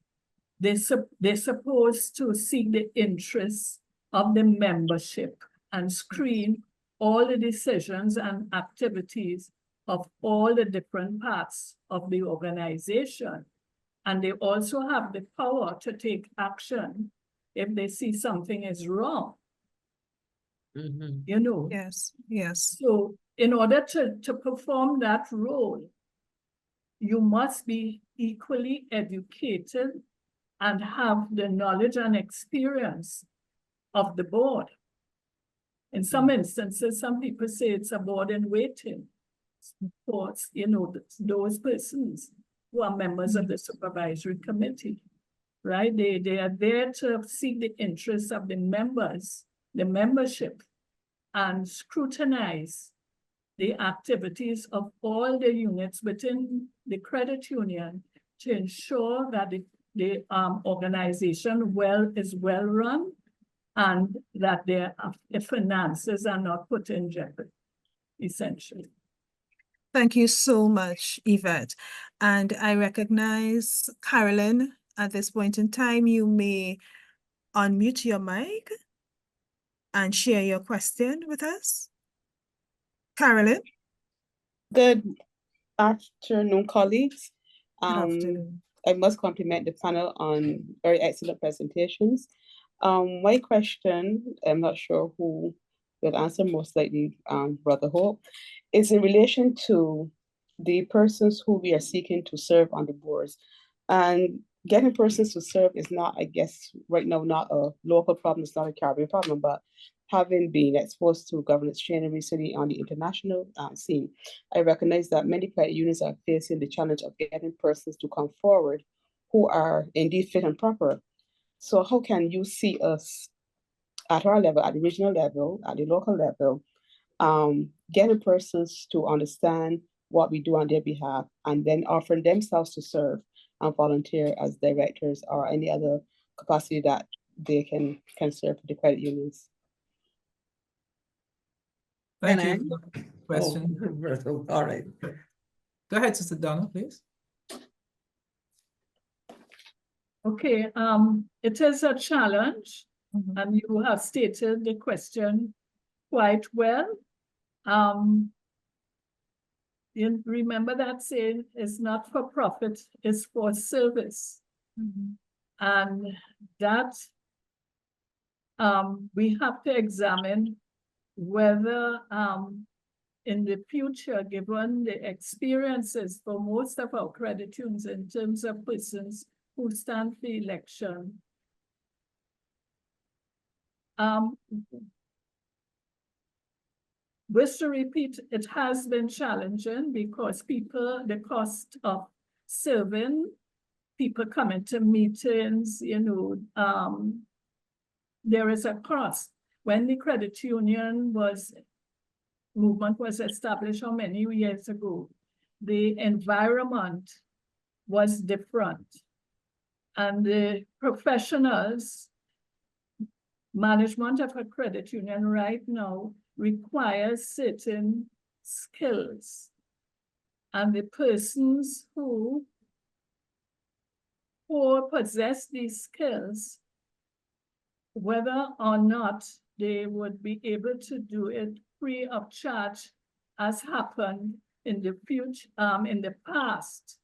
they're supposed to seek the interests of the membership and screen all the decisions and activities of all the different parts of the organization. And they also have the power to take action if they see something is wrong, Mhm. you know. Yes, yes. So in order to perform that role, you must be equally educated and have the knowledge and experience of the board. In some instances, some people say it's a board in waiting. For, you know, those persons who are members of the supervisory committee, right? They are there to seek the interests of the members, the membership, and scrutinize the activities of all the units within the credit union to ensure that the organization is well run and that their finances are not put in jeopardy, essentially. Thank you so much, Yvette. And I recognize Carolyn. At this point in time, you may unmute your mic and share your question with us. Carolyn? Good afternoon, colleagues. Good afternoon. I must compliment the panel on very excellent presentations. My question, I'm not sure who will answer, most likely Brother Hope, is in relation to the persons who we are seeking to serve on the boards. And getting persons to serve is not, I guess, right now, not a local problem, it's not a Caribbean problem, but having been exposed to governance training recently on the international scene, I recognize that many credit unions are facing the challenge of getting persons to come forward who are indeed fit and proper. So how can you see us at our level, at the regional level, at the local level, getting persons to understand what we do on their behalf and then offering themselves to serve and volunteer as directors or any other capacity that they can serve for the credit unions? Thank Can you for the question. Oh, all right. Go ahead, Sister Donna, please. Okay, it is a challenge, Mhm. and you have stated the question quite well. You remember that saying, it's not for profit, it's for service. Mhm. And that we have to examine whether in the future, given the experiences for most of our credit unions in terms of persons who stand for election, just to repeat, it has been challenging because the cost of serving, people coming to meetings, you know, there is a cost. When the credit union movement was established how many years ago, the environment was different. And the professionals, management of a credit union right now requires certain skills. And the persons who possess these skills, whether or not they would be able to do it free of charge, as happened in the future, in the past.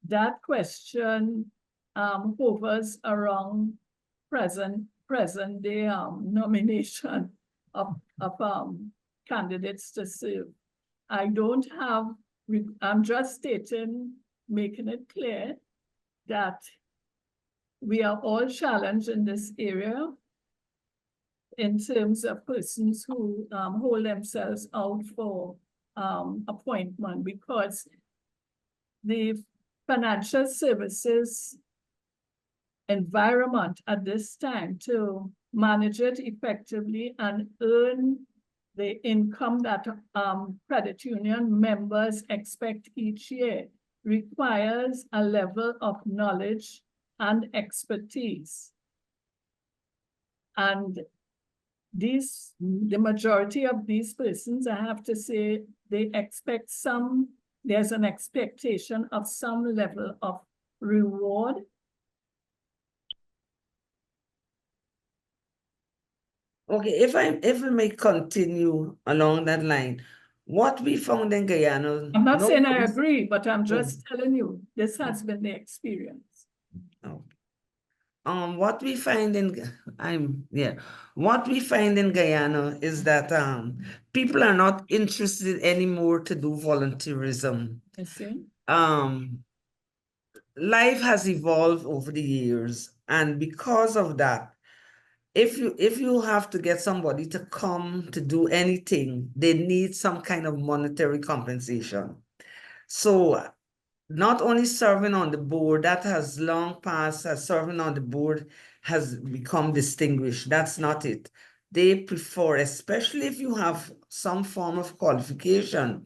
That question hovers around present day nomination of candidates to serve. I don't have, I'm just stating, making it clear that we are all challenged in this area in terms of persons who hold themselves out for appointment, because the financial services environment at this time to manage it effectively and earn the income that credit union members expect each year requires a level of knowledge and expertise. And the majority of these persons, I have to say, they expect there's an expectation of some level of reward. Okay, if I may continue along that line, what we found in Guyana. I'm not saying I nobody's- agree, but I'm just telling you, this has been the experience. Oh. What we find in what we find in Guyana is that people are not interested anymore to do volunteerism. You see? Life has evolved over the years, and because of that, if you have to get somebody to come to do anything, they need some kind of monetary compensation. So not only serving on the board, that has long passed, as serving on the board has become distinguished. That's not it. They prefer, especially if you have some form of qualification,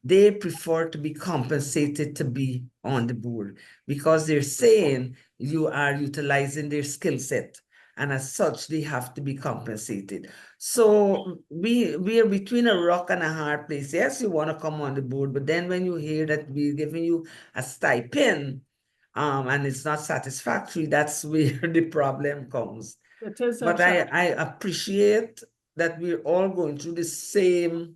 they prefer to be compensated to be on the board because they're saying you are utilizing their skill set. And as such, they have to be compensated. So we are between a rock and a hard place. Yes, you want to come on the board, but then when you hear that we're giving you a stipend, and it's not satisfactory, that's where the problem comes. It is a But challenge. I appreciate that we're all going through the same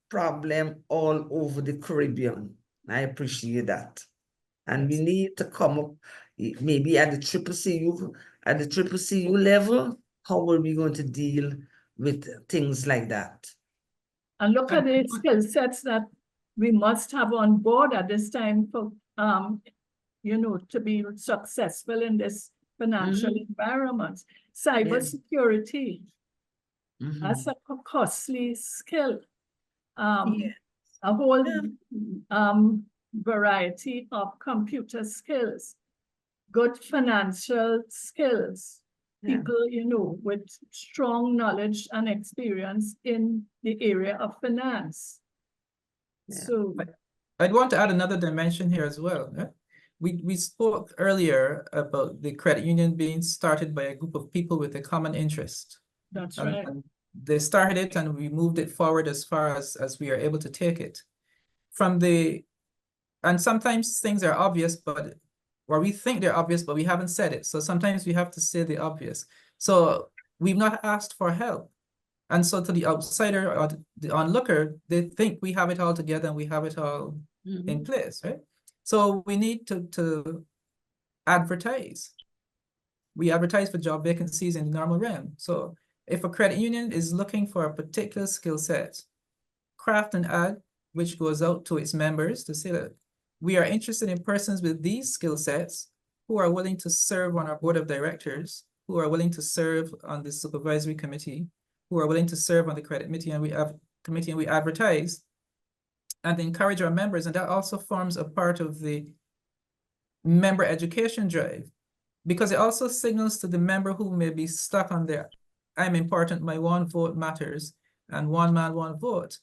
problem all over the Caribbean. I appreciate that. And we need to come up maybe at the CCCU level. How are we going to deal with things like that? And look at the skill sets that we must have on board at this time for, to be successful in this financial environment. Cybersecurity, that's a costly skill. A whole variety of computer skills, good financial skills, people, with strong knowledge and experience in the area of finance. Yeah. So I'd want to add another dimension here as well. Yeah? We spoke earlier about the credit union being started by a group of people with a common interest. that's right. And they started it and we moved it forward as far as we are able to take it. And sometimes things are obvious, or we think they're obvious, but we haven't said it. So sometimes we have to say the obvious. So we've not asked for help. And so to the outsider or the onlooker, they think we have it all together and we have it all in place, right? So we need to advertise. We advertise for job vacancies in the normal realm. So if a credit union is looking for a particular skill set, craft an ad which goes out to its members to say that we are interested in persons with these skill sets who are willing to serve on our board of directors, who are willing to serve on the supervisory committee, who are willing to serve on the credit committee, and we advertise and encourage our members. And that also forms a part of the member education drive, because it also signals to the member who may be stuck on their I'm important, my one vote matters, and one man, one vote.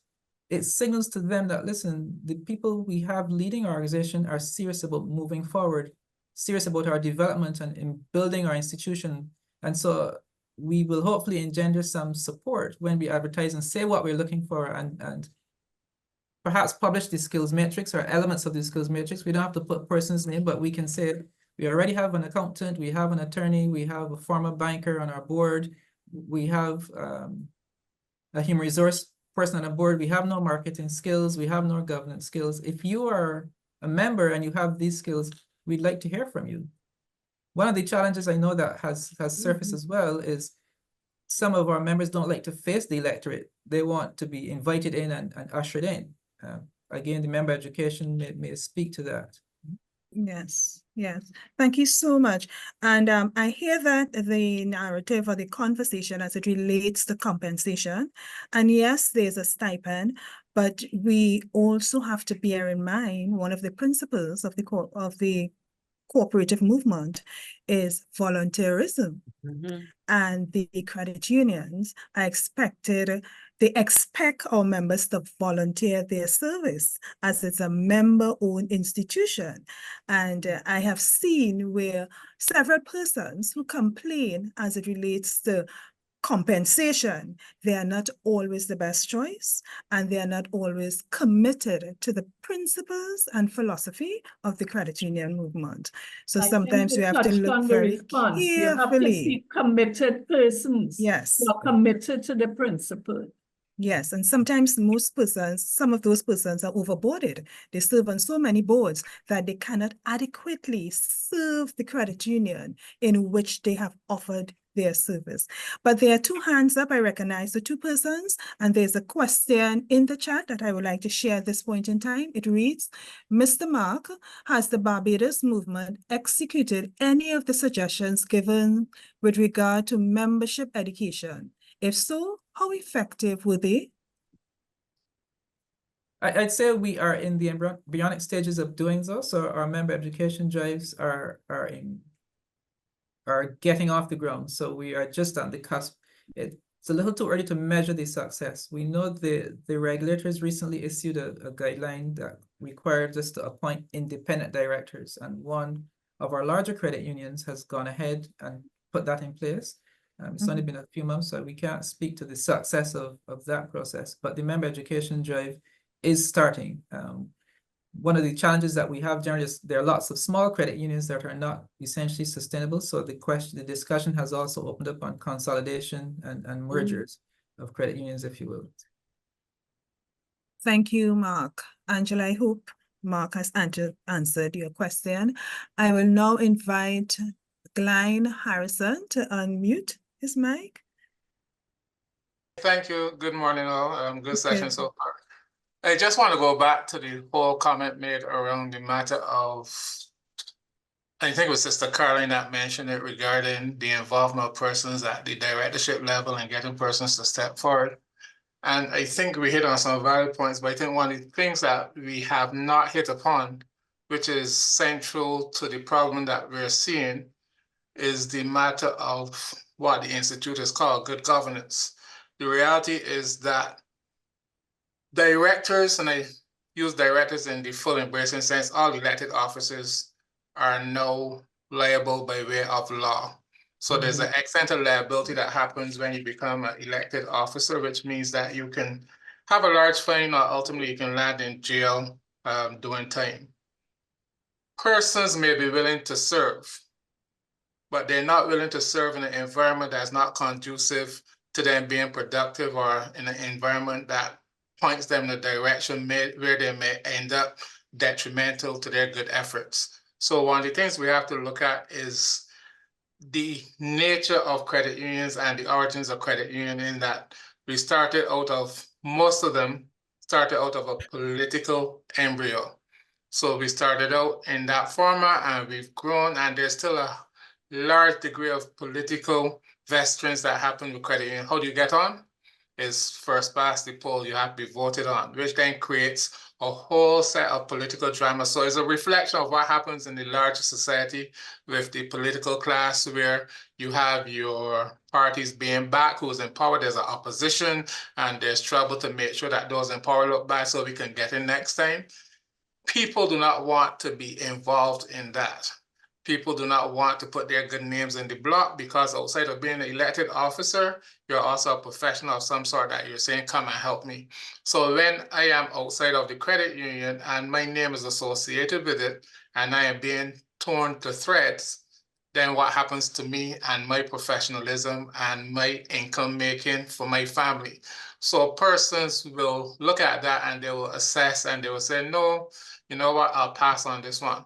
It signals to them that, listen, the people we have leading our organization are serious about moving forward, serious about our development and in building our institution. And so we will hopefully engender some support when we advertise and say what we're looking for, and perhaps publish the skills matrix or elements of the skills matrix. We don't have to put person's name, but we can say we already have an accountant, we have an attorney, we have a former banker on our board, we have a human resource person on a board, we have no marketing skills, we have no governance skills. If you are a member and you have these skills, we'd like to hear from you. One of the challenges I know that has surfaced as well is some of our members don't like to face the electorate. They want to be invited in and ushered in. Again, the member education may speak to that. Yes, yes. Thank you so much. And I hear that the narrative or the conversation as it relates to compensation. And yes, there's a stipend, but we also have to bear in mind one of the principles of the cooperative movement is volunteerism. and the credit unions are they expect our members to volunteer their service as it's a member-owned institution. And I have seen where several persons who complain as it relates to compensation, they are not always the best choice, and they are not always committed to the principles and philosophy of the credit union movement. So I think sometimes you have to touched look on the very response. You have to carefully. see committed persons Yes. who are committed to the principle. Yes, and sometimes some of those persons are overboarded. They serve on so many boards that they cannot adequately serve the credit union in which they have offered their service. But there are two hands up. I recognize the two persons, and there's a question in the chat that I would like to share at this point in time. It reads, Mr. Mark, has the Barbados movement executed any of the suggestions given with regard to membership education? If so, how effective were they? I'd say we are in the embryonic stages of doing so. So our member education drives are getting off the ground. So we are just on the cusp. It's a little too early to measure the success. We know the regulators recently issued a guideline that required us to appoint independent directors, and one of our larger credit unions has gone ahead and put that in place. It's only been a few months, so we can't speak to the success of that process, but the member education drive is starting. One of the challenges that we have generally is there are lots of small credit unions that are not essentially sustainable. So the discussion has also opened up on consolidation and mergers of credit unions, if you will. Thank you, Mark. Angela, I hope Mark has answered your question. I will now invite Glenn Harrison to unmute his mic. Thank you. Good morning, all. Good session so far. I just want to go back to the whole comment made around the matter of, I think it was Sister Caroline that mentioned it regarding the involvement of persons at the directorship level and getting persons to step forward. And I think we hit on some valid points, but I think one of the things that we have not hit upon, which is central to the problem that we're seeing, is the matter of what the Institute has called good governance. The reality is that directors, and I use directors in the full embracing sense, all elected officers are now liable by way of law. So there's an extent of liability that happens when you become an elected officer, which means that you can have a large fine or ultimately you can land in jail doing time. Persons may be willing to serve, but they're not willing to serve in an environment that's not conducive to them being productive, or in an environment that points them in a direction where they may end up detrimental to their good efforts. So one of the things we have to look at is the nature of credit unions and the origins of credit union, in that we started out of, most of them started out of a political embryo. So we started out in that format and we've grown, and there's still a large degree of political vesturings that happen with credit union. How do you get on? Is first past the poll, you have to be voted on, which then creates a whole set of political drama. So it's a reflection of what happens in the larger society with the political class, where you have your parties being back, who's in power, there's an opposition, and there's trouble to make sure that those in power look back so we can get in next time. People do not want to be involved in that. People do not want to put their good names in the block, because outside of being an elected officer, you're also a professional of some sort that you're saying, come and help me. So when I am outside of the credit union and my name is associated with it, and I am being torn to threads, then what happens to me and my professionalism and my income making for my family? So persons will look at that and they will assess and they will say, no, you know what, I'll pass on this one.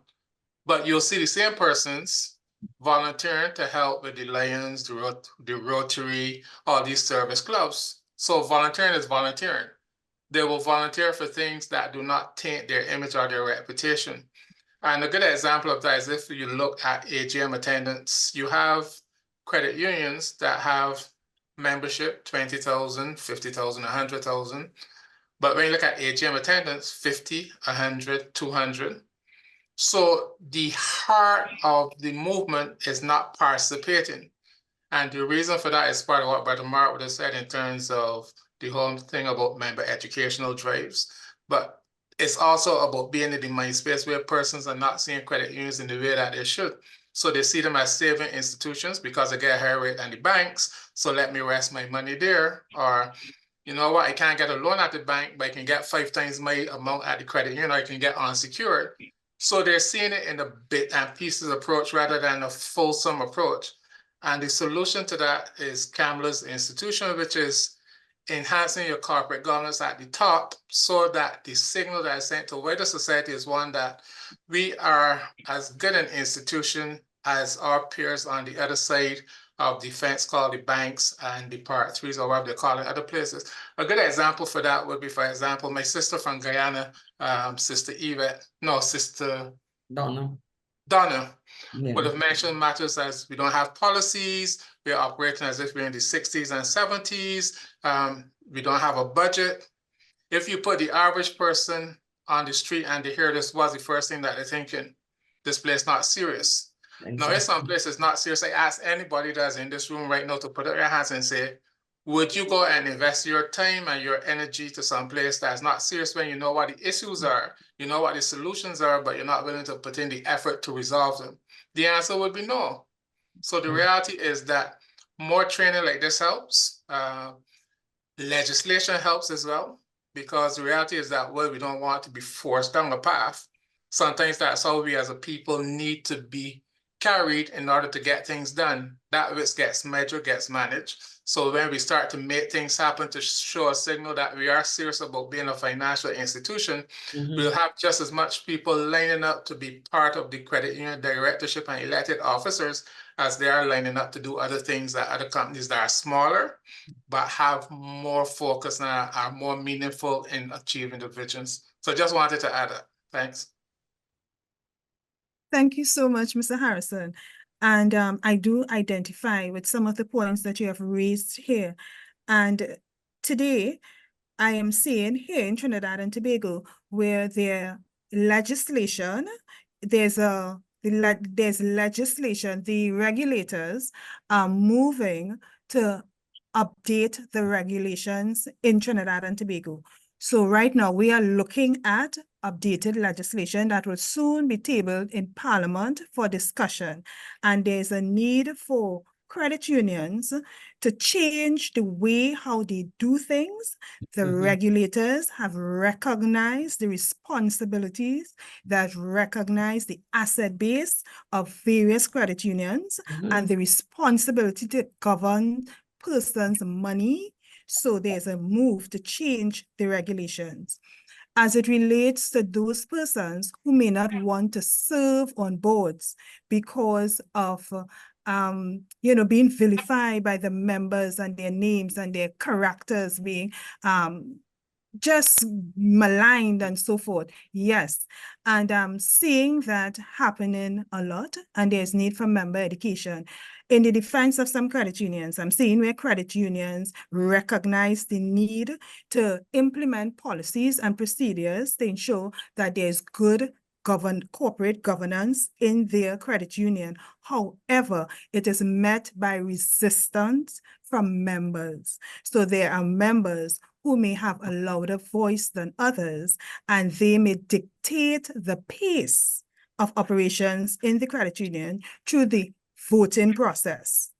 But you'll see the same persons volunteering to help with the Lions, the Rotary, all these service clubs. So volunteering is volunteering. They will volunteer for things that do not taint their image or their reputation. And a good example of that is if you look at AGM attendance, you have credit unions that have membership, 20,000, 50,000, 100,000. But when you look at AGM attendance, 50, 100, 200. So the heart of the movement is not participating. And the reason for that is part of what Brother Mark would have said in terms of the whole thing about member educational drives. But it's also about being in the mind space where persons are not seeing credit unions in the way that they should. So they see them as saving institutions because they get a higher rate than the banks. So let me rest my money there. Or, you know what, I can't get a loan at the bank, but I can get 5 times my amount at the credit union. I can get unsecured. So they're seeing it in a bit and pieces approach rather than a fulsome approach. And the solution to that is Kamala's institution, which is enhancing your corporate governance at the top so that the signal that is sent to wider society is one that we are as good an institution as our peers on the other side of the fence called the banks and the part threes or whatever they call it other places. A good example for that would be, for example, my sister from Guyana, Sister Yvette, no, Sister Donna would have mentioned matters as we don't have policies, we're operating as if we're in the 60s and 70s, we don't have a budget. If you put the average person on the street and they hear this, was the first thing that they're thinking, this place not serious. Exactly. Now, in some places not serious, I ask anybody that's in this room right now to put up your hands and say, would you go and invest your time and your energy to some place that's not serious when you know what the issues are, you know what the solutions are, but you're not willing to put in the effort to resolve them? The answer would be no. So the reality is that more training like this helps. Legislation helps as well, because the reality is that, well, we don't want to be forced down a path. Sometimes that's how we as a people need to be carried in order to get things done. That which gets measured, gets managed. So when we start to make things happen to show a signal that we are serious about being a financial institution, we'll have just as much people lining up to be part of the credit union directorship and elected officers as they are lining up to do other things at other companies that are smaller, but have more focus and are more meaningful in achieving the visions. So just wanted to add that. Thanks. Thank you so much, Mr. Harrison. And I do identify with some of the points that you have raised here. And today, I am seeing here in Trinidad and Tobago, where there's legislation, there's legislation, the regulators are moving to update the regulations in Trinidad and Tobago. So right now we are looking at updated legislation that will soon be tabled in Parliament for discussion. And there's a need for credit unions to change the way how they do things. The regulators have recognized the responsibilities that recognize the asset base of various credit unions and the responsibility to govern persons' money. So there's a move to change the regulations as it relates to those persons who may not want to serve on boards because of being vilified by the members and their names and their characters being just maligned and so forth. Yes, and I'm seeing that happening a lot, and there's need for member education. In the defense of some credit unions, I'm seeing where credit unions recognize the need to implement policies and procedures to ensure that there's good corporate governance in their credit union. However, it is met by resistance from members. So there are members who may have a louder voice than others, and they may dictate the pace of operations in the credit union through the voting process.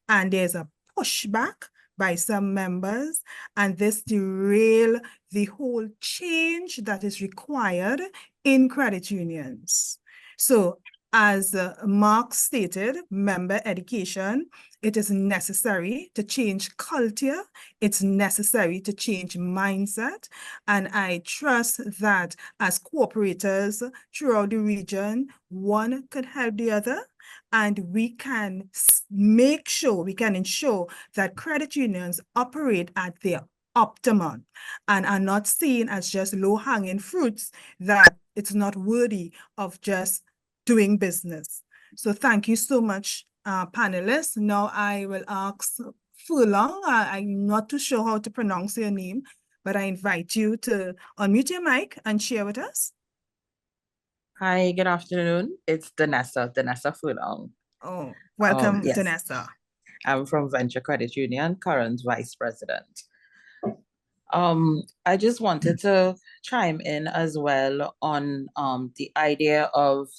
And there's a pushback by some members, and this derail the whole change that is required in credit unions. So as Mark stated, member education, it is necessary to change culture. It's necessary to change mindset. And I trust that as cooperators throughout the region, one could help the other. And we can make sure, we can ensure that credit unions operate at their optimum and are not seen as just low-hanging fruits that it's not worthy of just doing business. So thank you so much, panelists. Now I will ask Furlong. I'm not too sure how to pronounce your name, but I invite you to unmute your mic and share with us. Hi, good afternoon. It's Donna Furlong. Oh, welcome, yes. Donna. I'm from Venture Credit Union, current vice president. I just wanted to chime in as well on the idea of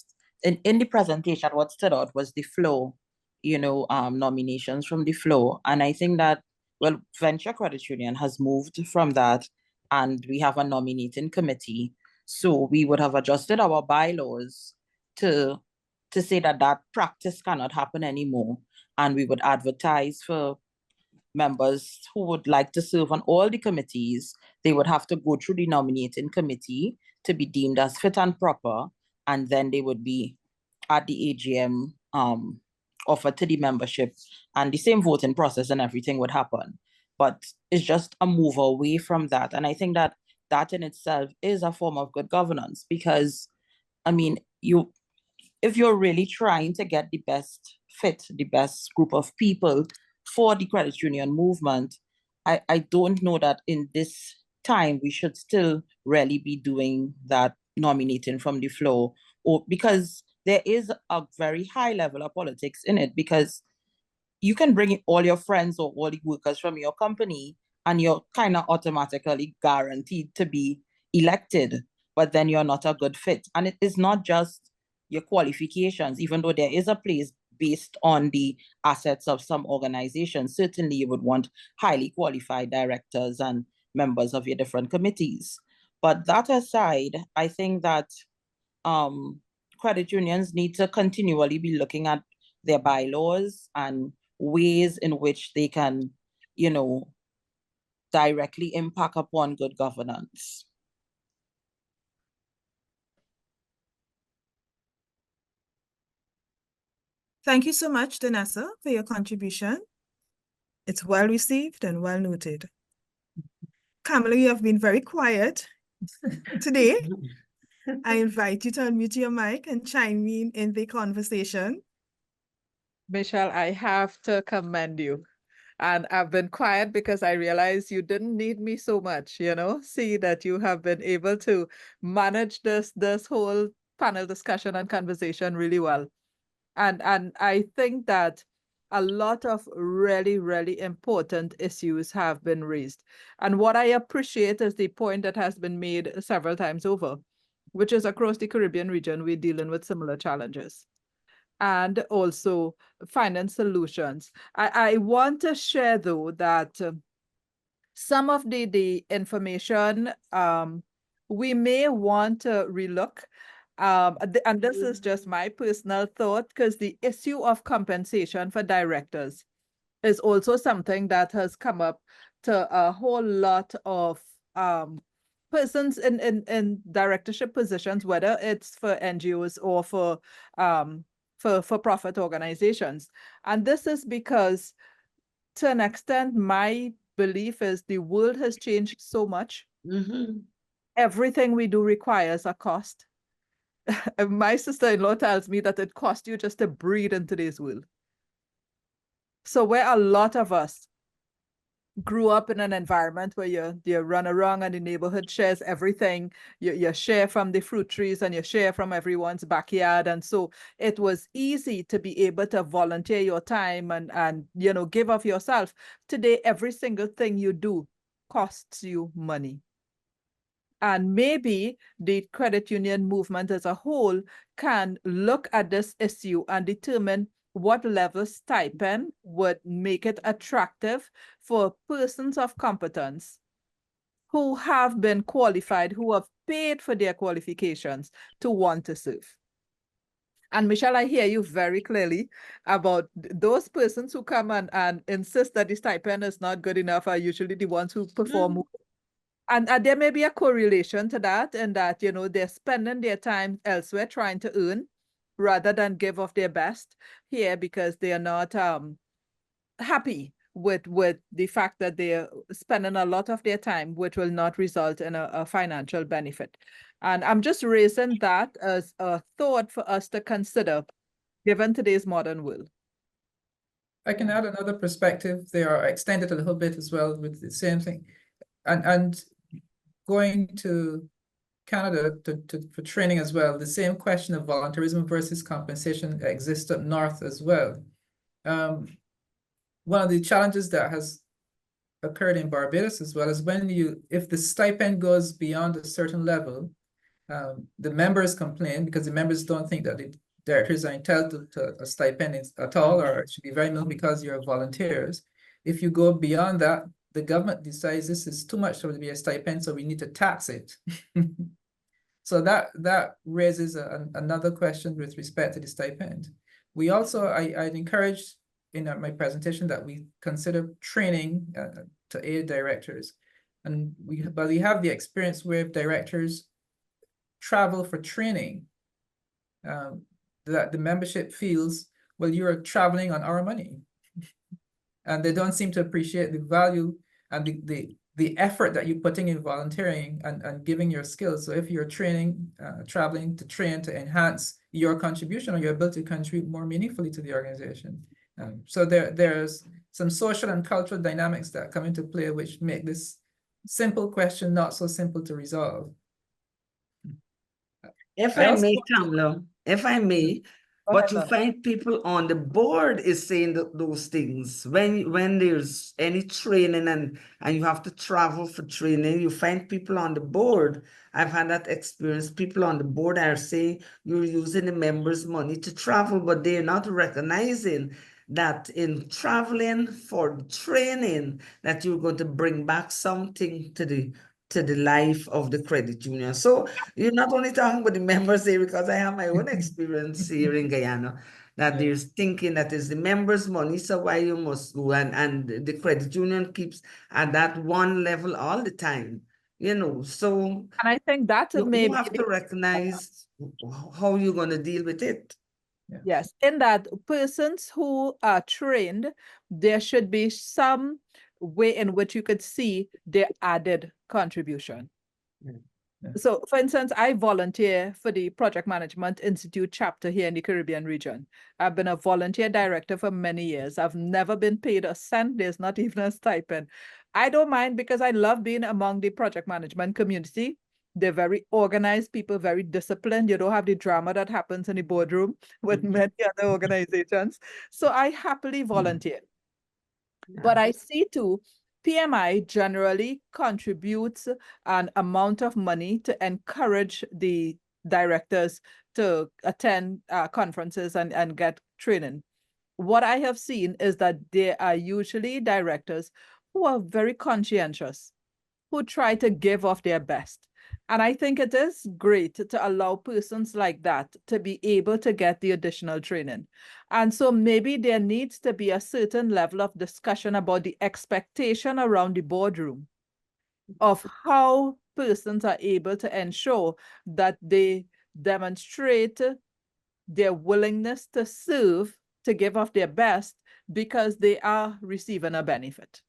in the presentation, what stood out was the flow, nominations from the flow. And I think that, well, Venture Credit Union has moved from that, and we have a nominating committee. So we would have adjusted our bylaws to say that that practice cannot happen anymore. And we would advertise for members who would like to serve on all the committees. They would have to go through the nominating committee to be deemed as fit and proper, and then they would be at the AGM offered to the membership, and the same voting process and everything would happen. But it's just a move away from that. And I think that that in itself is a form of good governance, because, I mean, if you're really trying to get the best fit, the best group of people for the credit union movement, I don't know that in this time we should still really be doing that nominating from the floor, or because there is a very high level of politics in it, because you can bring in all your friends or all the workers from your company and you're kind of automatically guaranteed to be elected, but then you're not a good fit. And it is not just your qualifications, even though there is a place based on the assets of some organizations. Certainly you would want highly qualified directors and members of your different committees. But that aside, I think that credit unions need to continually be looking at their bylaws and ways in which they can, directly impact upon good governance. Thank you so much, Danessa, for your contribution. It's well received and well noted. Kamala, you have been very quiet today. I invite you to unmute your mic and chime in the conversation. Michelle, I have to commend you. And I've been quiet because I realized you didn't need me so much, see that you have been able to manage this whole panel discussion and conversation really well. And I think that a lot of really, really important issues have been raised. And what I appreciate is the point that has been made several times over, which is across the Caribbean region, we're dealing with similar challenges. And also finding solutions. I want to share, though, that some of the information we may want to relook. And this is just my personal thought, because the issue of compensation for directors is also something that has come up to a whole lot of persons in directorship positions, whether it's for NGOs or for profit organizations. And this is because, to an extent, my belief is the world has changed so much. Mm-hmm. Everything we do requires a cost. My sister-in-law tells me that it costs you just to breathe in today's world. So where a lot of us grew up in an environment where you run around and the neighborhood shares everything, you share from the fruit trees and you share from everyone's backyard, and so it was easy to be able to volunteer your time and give of yourself. Today, every single thing you do costs you money. And maybe the credit union movement as a whole can look at this issue and determine what level stipend would make it attractive for persons of competence who have been qualified, who have paid for their qualifications to want to serve. And Michelle, I hear you very clearly about those persons who come and insist that the stipend is not good enough are usually the ones who perform. And there may be a correlation to that, in that, they're spending their time elsewhere trying to earn rather than give of their best here, because they are not happy with the fact that they're spending a lot of their time, which will not result in a financial benefit. And I'm just raising that as a thought for us to consider, given today's modern world. I can add another perspective there, or extend it a little bit as well with the same thing. And going to Canada for training as well, the same question of volunteerism versus compensation exists up north as well. one of the challenges that has occurred in Barbados as well is if the stipend goes beyond a certain level, the members complain because the members don't think that the directors are entitled to a stipend at all, or it should be very minimal because you're volunteers. If you go beyond that, the government decides this is too much to be a stipend, so we need to tax it. So that raises another question with respect to the stipend. We also, I'd encourage in my presentation that we consider training to aid directors. But we have the experience where directors travel for training, that the membership feels, well, you're traveling on our money. And they don't seem to appreciate the value and the effort that you're putting in volunteering and giving your skills. So if you're traveling to train to enhance your contribution or your ability to contribute more meaningfully to the organization. So there's some social and cultural dynamics that come into play, which make this simple question not so simple to resolve. If I may, Kamla, if I may, but you Donna. find people on the board is saying those things. When there's any training and you have to travel for training, you find people on the board. I've had that experience. People on the board are saying you're using the members' money to travel, but they're not recognizing that in traveling for training, that you're going to bring back something to the life of the credit union. So you're not only talking about the members here, because I have my own experience here in Guyana, that there's thinking that is the members' money, so why you must go, and the credit union keeps at that one level all the time, so And I think that may you be have to recognize how you're going to deal with it. Yes, in that persons who are trained, there should be some way in which you could see their added contribution. So, for instance, I volunteer for the Project Management Institute chapter here in the Caribbean region. I've been a volunteer director for many years. I've never been paid a cent. There's not even a stipend. I don't mind because I love being among the project management community. They're very organized people, very disciplined. You don't have the drama that happens in the boardroom with many other organizations. So I happily volunteer. But I see too, PMI generally contributes an amount of money to encourage the directors to attend conferences and get training. What I have seen is that there are usually directors who are very conscientious, who try to give of their best. And I think it is great to allow persons like that to be able to get the additional training. And so maybe there needs to be a certain level of discussion about the expectation around the boardroom of how persons are able to ensure that they demonstrate their willingness to serve, to give of their best, because they are receiving a benefit.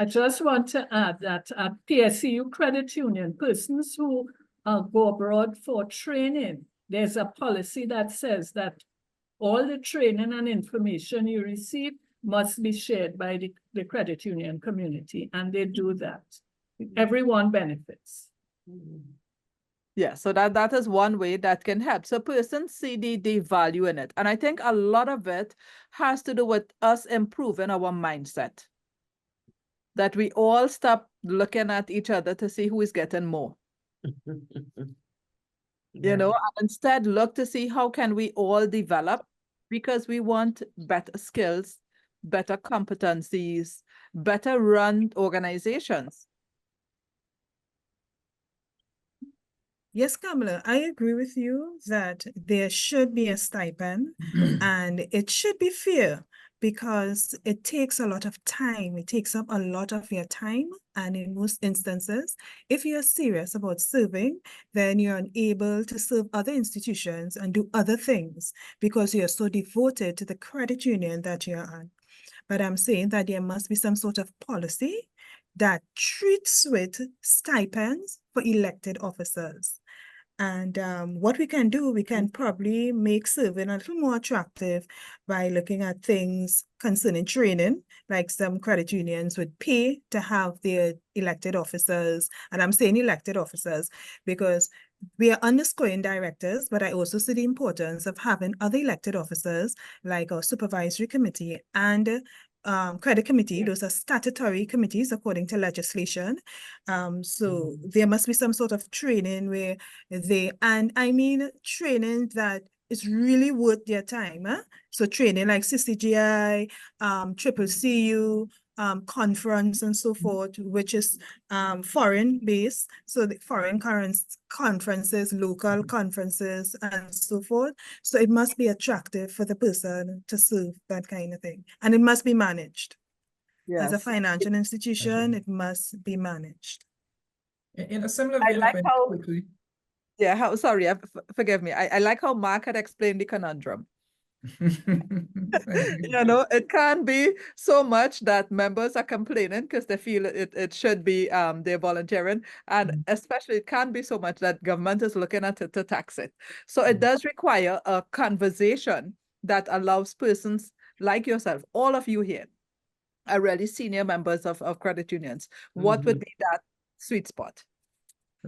I just want to add that at PSCU Credit Union, persons who go abroad for training, there's a policy that says that all the training and information you receive must be shared by the credit union community, and they do that. Everyone benefits. Yeah, so that is one way that can help. So persons see the value in it. And I think a lot of it has to do with us improving our mindset. That we all stop looking at each other to see who is getting more. You know, and instead look to see how can we all develop, because we want better skills, better competencies, better run organizations. Yes, Kamala, I agree with you that there should be a stipend and it should be fair, because it takes a lot of time. It takes up a lot of your time. And in most instances, if you're serious about serving, then you're unable to serve other institutions and do other things because you're so devoted to the credit union that you're on. But I'm saying that there must be some sort of policy that treats with stipends for elected officers. And what we can do, we can probably make serving a little more attractive by looking at things concerning training, like some credit unions would pay to have their elected officers. And I'm saying elected officers because we are underscoring directors, but I also see the importance of having other elected officers like our supervisory committee and credit committee, those are statutory committees according to legislation. So there must be some sort of training where and I mean training that is really worth their time. So training like CCGI, CCCU, conference and so forth, which is foreign based. So the foreign conferences, local conferences and so forth. So it must be attractive for the person to serve that kind of thing. And it must be managed. As a Yes. financial institution, it must be managed. In a similar I vein, like how- quickly. Yeah, sorry, forgive me. I like how Mark had explained the conundrum. You know, it can be so much that members are complaining because they feel it should be they're volunteering, and especially it can be so much that government is looking at it to tax it. So it does require a conversation that allows persons like yourself, all of you here, are really senior members of credit unions. What would be that sweet spot?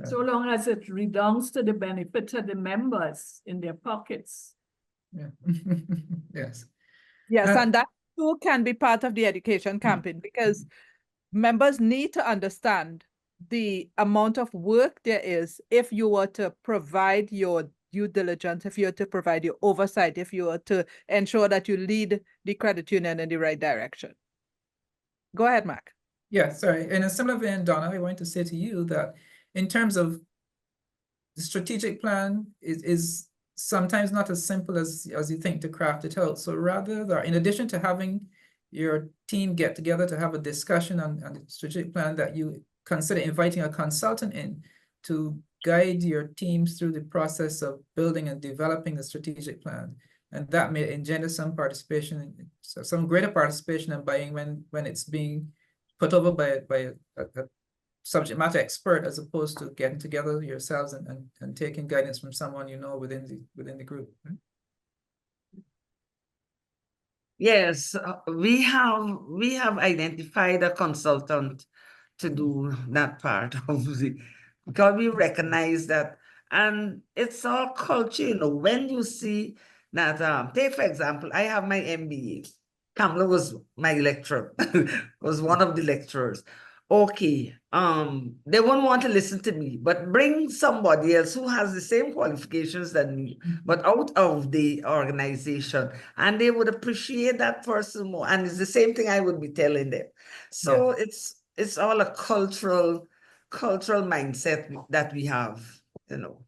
So long as it redounds to the benefit of the members in their pockets. Yeah. Yes. Yes, and that too can be part of the education campaign because members need to understand the amount of work there is if you were to provide your due diligence, if you were to provide your oversight, if you were to ensure that you lead the credit union in the right direction. Go ahead, Mark. Yeah, sorry. In a similar vein, Donna, I want to say to you that in terms of the strategic plan is sometimes not as simple as you think to craft it out. So rather that, in addition to having your team get together to have a discussion on the strategic plan, that you consider inviting a consultant in to guide your teams through the process of building and developing the strategic plan. And that may engender some participation, so some greater participation and buying when it's being put over by a subject matter expert, as opposed to getting together yourselves and taking guidance from someone you know within the group. Yes, we have identified a consultant to do that part of the, because we recognize that, and it's all culture, you know, when you see that, take for example, I have my MBA. Kamala was my lecturer, was one of the lecturers. Okay, they won't want to listen to me, but bring somebody else who has the same qualifications than me, but out of the organization, and they would appreciate that person more. And it's the same thing I would be telling them. So it's all a cultural mindset that we have, you know.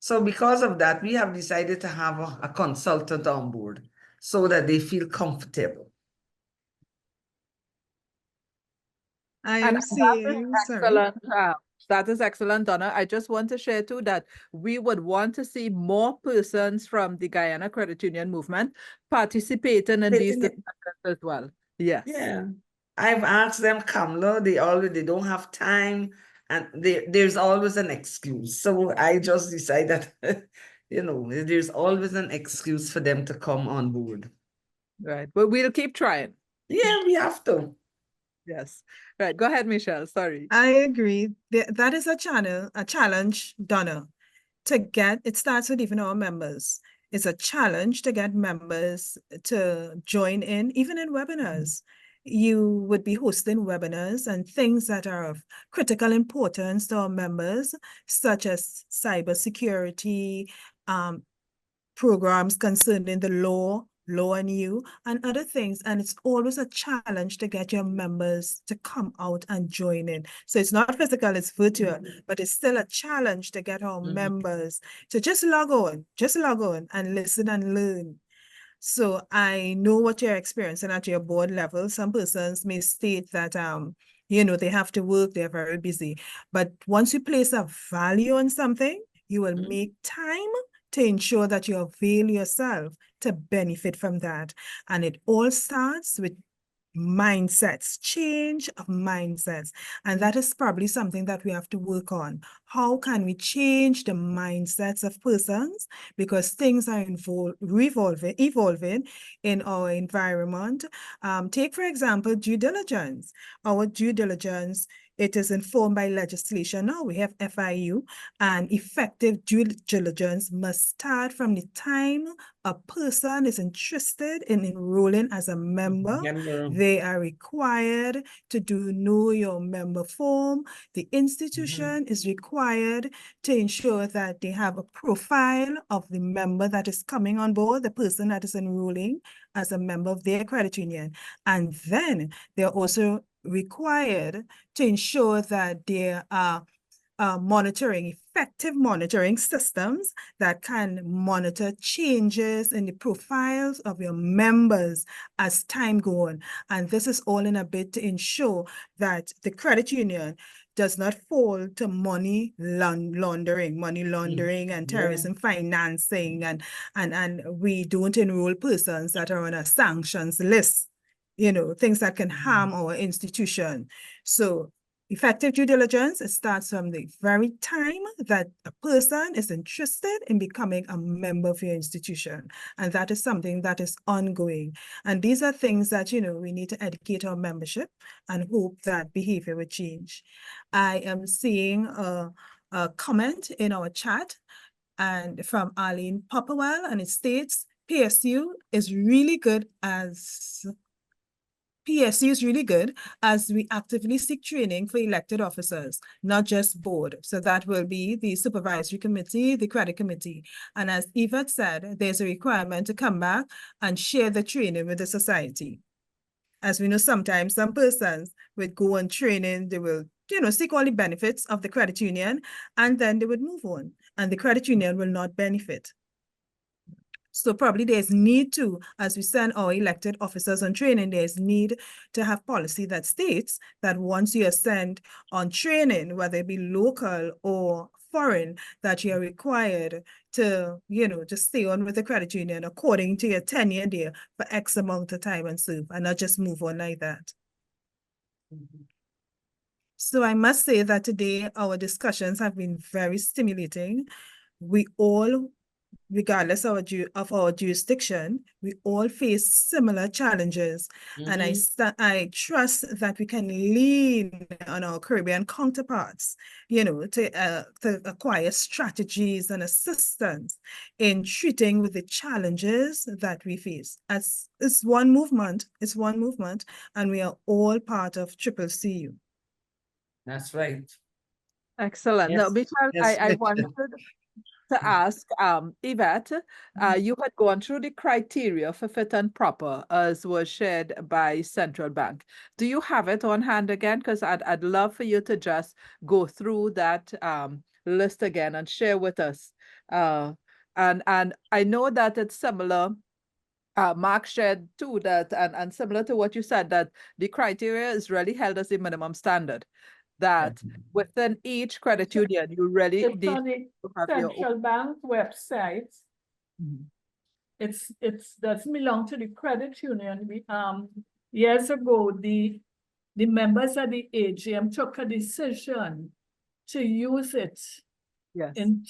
So because of that, we have decided to have a consultant on board so that they feel comfortable. I And am seeing, sorry. excellent. That is excellent, Donna. I just want to share too that we would want to see more persons from the Guyana Credit Union movement participating in these discussions as well. Yes. Yeah. I've asked them, Kamala, they don't have time, and there's always an excuse. So I just decided that, you know, there's always an excuse for them to come on board. Right. But we'll keep trying. Yeah, we have to. Yes. Right. Go ahead, Michelle. Sorry. I agree. That is a challenge, Donna, to get, it starts with even our members. It's a challenge to get members to join in, even in webinars. You would be hosting webinars and things that are of critical importance to our members, such as cybersecurity, programs concerning the law and you, and other things. And it's always a challenge to get your members to come out and join in. So it's not physical, it's virtual, but it's still a challenge to get our members to just log on and listen and learn. So I know what you're experiencing at your board level. Some persons may state that, you know, they have to work, they're very busy. But once you place a value on something, you will make time to ensure that you avail yourself to benefit from that. And it all starts with mindsets, change of mindsets. And that is probably something that we have to work on. How can we change the mindsets of persons? Because things are evolving in our environment. Take, for example, due diligence. Our due diligence It is informed by legislation. Now we have FIU, and effective due diligence must start from the time a person is interested in enrolling as a member. They are required to do know your member form. The institution is required to ensure that they have a profile of the member that is coming on board, the person that is enrolling as a member of their credit union. And then they're also required to ensure that there are effective monitoring systems that can monitor changes in the profiles of your members as time goes on. And this is all in a bid to ensure that the credit union does not fall to money laundering and terrorism financing, and we don't enroll persons that are on a sanctions list, you know, things that can harm our institution. So effective due diligence, it starts from the very time that a person is interested in becoming a member of your institution. And that is something that is ongoing. And these are things that, you know, we need to educate our membership and hope that behavior will change. I am seeing a comment in our chat and from Arlene Popperwell, and it states, PSU is really good as we actively seek training for elected officers, not just board. So that will be the supervisory committee, the credit committee. And as Yvette said, there's a requirement to come back and share the training with the society. As we know, sometimes some persons would go on training, they will, you know, seek all the benefits of the credit union, and then they would move on, and the credit union will not benefit. So probably there's need to, as we send our elected officers on training, there's need to have policy that states that once you are sent on training, whether it be local or foreign, that you're required to, you know, to stay on with the credit union according to your tenure there for X amount of time and serve, and not just move on like that. So I must say that today our discussions have been very stimulating. We all, regardless of our jurisdiction, we all face similar challenges. And I trust that we can lean on our Caribbean counterparts, you know, to acquire strategies and assistance in treating with the challenges that we face. As it's one movement, and we are all part of CCCU. That's right. Excellent. Yes. Now, Michelle, Yes, I Michelle. wanted to ask Yvette, you had gone through the criteria for fit and proper as was shared by Central Bank. Do you have it on hand again? Because I'd love for you to just go through that list again and share with us. And I know that it's similar. Mark shared too that, and similar to what you said, that the criteria is really held as the minimum standard. That within each credit union, you really It's need on the to have your own. Central Bank website. It doesn't belong to the credit union. We years ago, the members of the AGM took a decision to use it in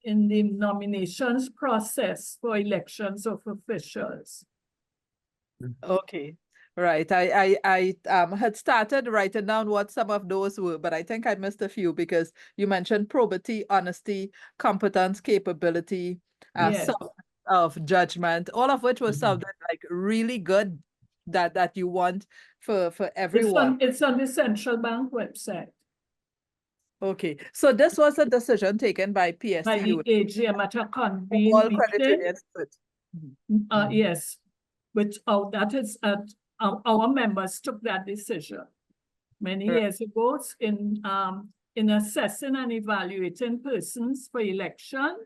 the nominations process for elections of officials. Okay. Right. I had started writing down what some of those were, but I think I missed a few because you mentioned probity, honesty, competence, capability, of judgment, all of which was something like really good that you want for everyone. It's on the Central Bank website. Okay. So this was a decision taken by PSCU. By the AGM at a convened all credit meeting. unions. Yes, which that is our members took that decision many years ago in assessing and evaluating persons for election.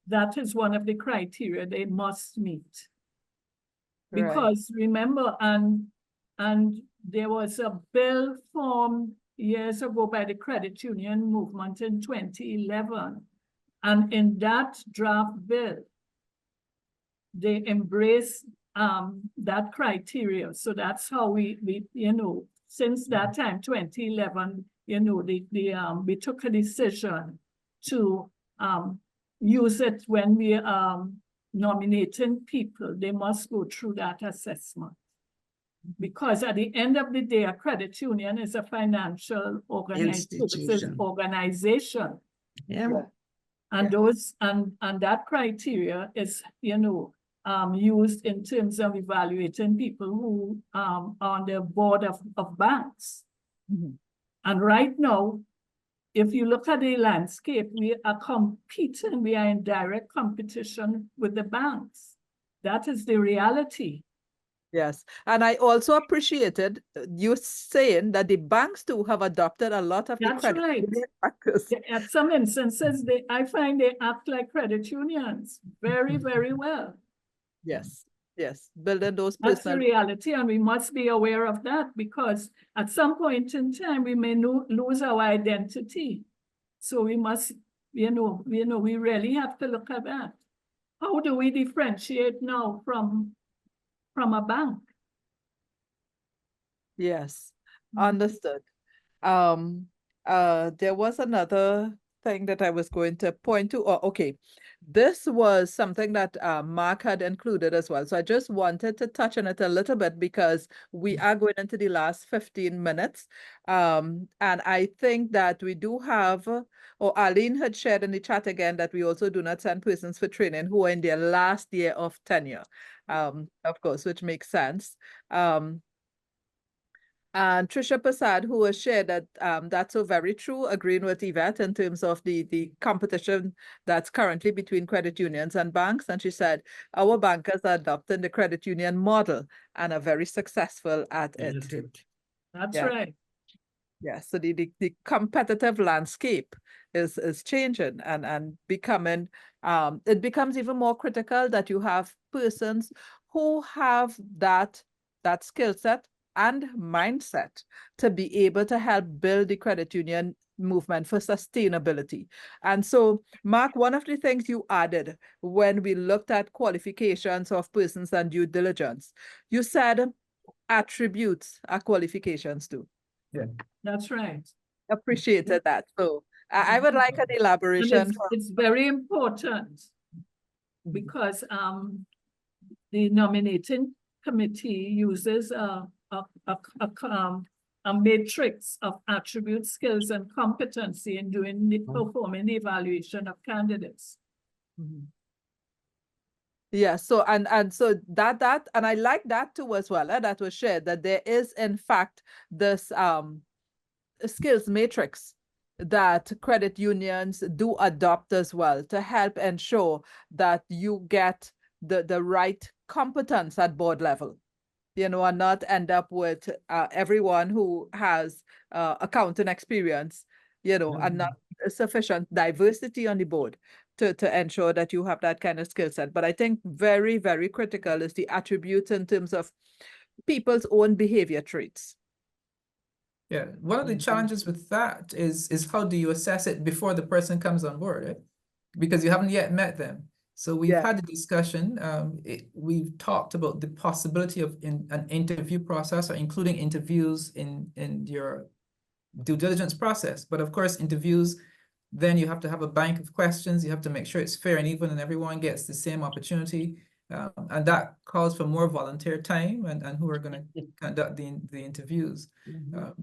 That is one of the criteria they must meet. Because remember, and there was a bill formed years ago by the credit union movement in 2011. And in that draft bill, they embrace that criteria. So that's how we you know, since that time, 2011, you know, we took a decision to use it when we nominating people. They must go through that assessment. Because at the end of the day, a credit union is a financial Institution. organization. Yeah. And those and that criteria is, used in terms of evaluating people who are on the board of banks. And right now, if you look at the landscape, we are competing, we are in direct competition with the banks. That is the reality. Yes, and I also appreciated you saying that the banks too have adopted a lot of the That's credit right. union practice. At some instances, I find they act like credit unions very, very well. Yes, yes, building those That's the personal. reality, and we must be aware of that, because at some point in time, we may lose our identity. So we must, we really have to look at that. How do we differentiate now from a bank? Yes, understood. There was another thing that I was going to point to. Oh, okay. This was something that Mark had included as well. So I just wanted to touch on it a little bit because we are going into the last 15 minutes. And I think that we do have, or Arlene had shared in the chat again, that we also do not send persons for training who are in their last year of tenure, of course, which makes sense. And Trisha Prasad, who has shared that that's so very true, agreeing with Yvette in terms of the competition that's currently between credit unions and banks. And she said, our bankers are adopting the credit union model and are very successful at it. That's right. Yeah, so the competitive landscape is changing and becoming, it becomes even more critical that you have persons who have that skill set and mindset to be able to help build the credit union movement for sustainability. And so, Mark, one of the things you added when we looked at qualifications of persons and due diligence, you said attributes are qualifications too. Yeah. That's right. Appreciated that. So I would like an elaboration. And it's very important because the nominating committee uses a matrix of attributes, skills, and competency in performing the evaluation of candidates. Yeah, so and so that and I like that too as well. That was shared, that there is in fact this skills matrix that credit unions do adopt as well to help ensure that you get the right competence at board level, and not end up with everyone who has accounting experience, and not sufficient diversity on the board to ensure that you have that kind of skill set. But I think very, very critical is the attributes in terms of people's own behavior traits. Yeah, one of the challenges with that is how do you assess it before the person comes on board, right? Because you haven't yet met them. So we've had a discussion. We've talked about the possibility of an interview process or including interviews in your due diligence process. But of course, interviews, then you have to have a bank of questions. You have to make sure it's fair and even and everyone gets the same opportunity. And that calls for more volunteer time and who are going to conduct the interviews.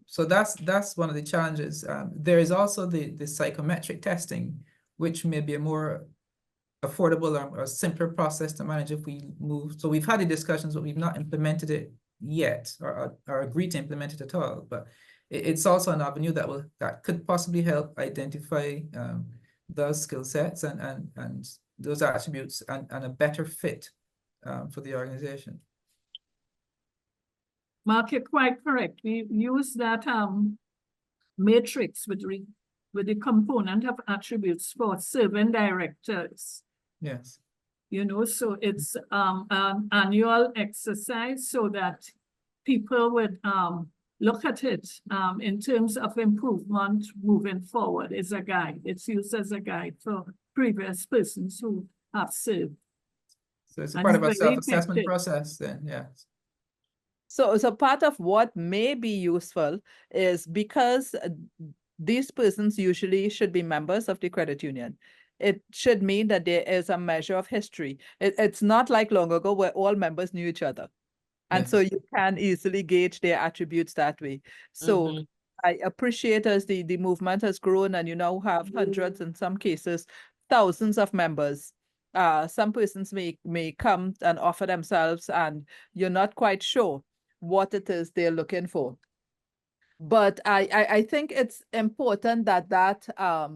So that's one of the challenges. There is also the psychometric testing, which may be a more affordable or simpler process to manage if we move. So we've had the discussions, but we've not implemented it yet or agreed to implement it at all. But it's also an avenue that could possibly help identify those skill sets and those attributes and a better fit for the organization. Mark, you're quite correct. We use that matrix with the component of attributes for serving directors. Yes. So it's an annual exercise so that people would look at it in terms of improvement moving forward. It's a guide. It's used as a guide for previous persons who have served. So it's a part of a self-assessment process then, yeah. So part of what may be useful is because these persons usually should be members of the credit union. It should mean that there is a measure of history. It's not like long ago where all members knew each other. And so Yes. you can easily gauge their attributes that way. So Mhm. I appreciate as the movement has grown and you now have hundreds, in some cases, thousands of members. Some persons may come and offer themselves and you're not quite sure what it is they're looking for. But I think it's important that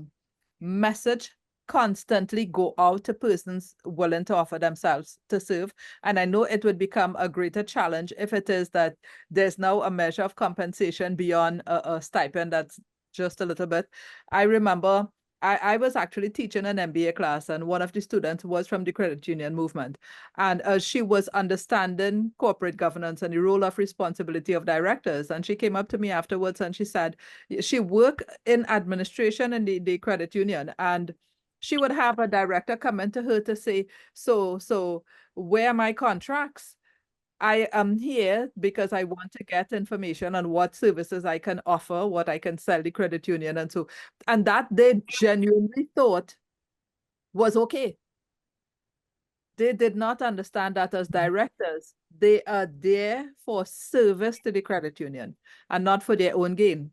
message constantly go out to persons willing to offer themselves to serve. And I know it would become a greater challenge if it is that there's now a measure of compensation beyond a stipend that's just a little bit. I remember I was actually teaching an MBA class, and one of the students was from the credit union movement. And she was understanding corporate governance and the role of responsibility of directors. And she came up to me afterwards and she said she worked in administration in the credit union, and she would have a director come in to her to say, so where are my contracts? I am here because I want to get information on what services I can offer, what I can sell the credit union, and that they genuinely thought was okay. They did not understand that as directors, they are there for service to the credit union and not for their own gain.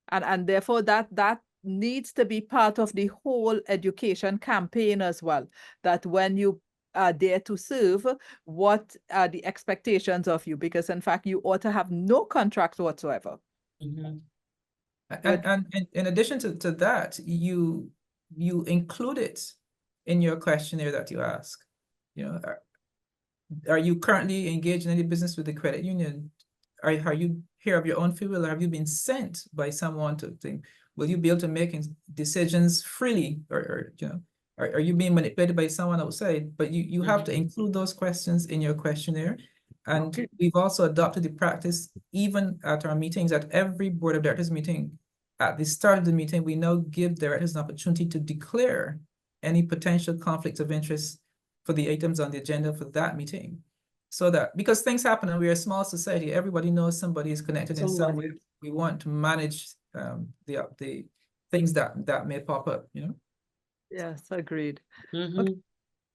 And therefore that needs to be part of the whole education campaign as well, that when you are there to serve, what are the expectations of you? Because in fact, you ought to have no contracts whatsoever. Mhm. And in addition to that, you include it in your questionnaire that you ask. You know, are you currently engaged in any business with the credit union? Are you here of your own free will, or have you been sent by someone to think, will you be able to make decisions freely, or you know, are you being manipulated by someone outside? But you have to include those questions in your questionnaire. And Okay. we've also adopted the practice, even at our meetings, at every board of directors meeting, at the start of the meeting, we now give directors an opportunity to declare any potential conflicts of interest for the items on the agenda for that meeting. So that, because things happen and we're a small society, everybody knows somebody is connected in some way. We want to manage the things that may pop up, you know? Yes, agreed. Mhm.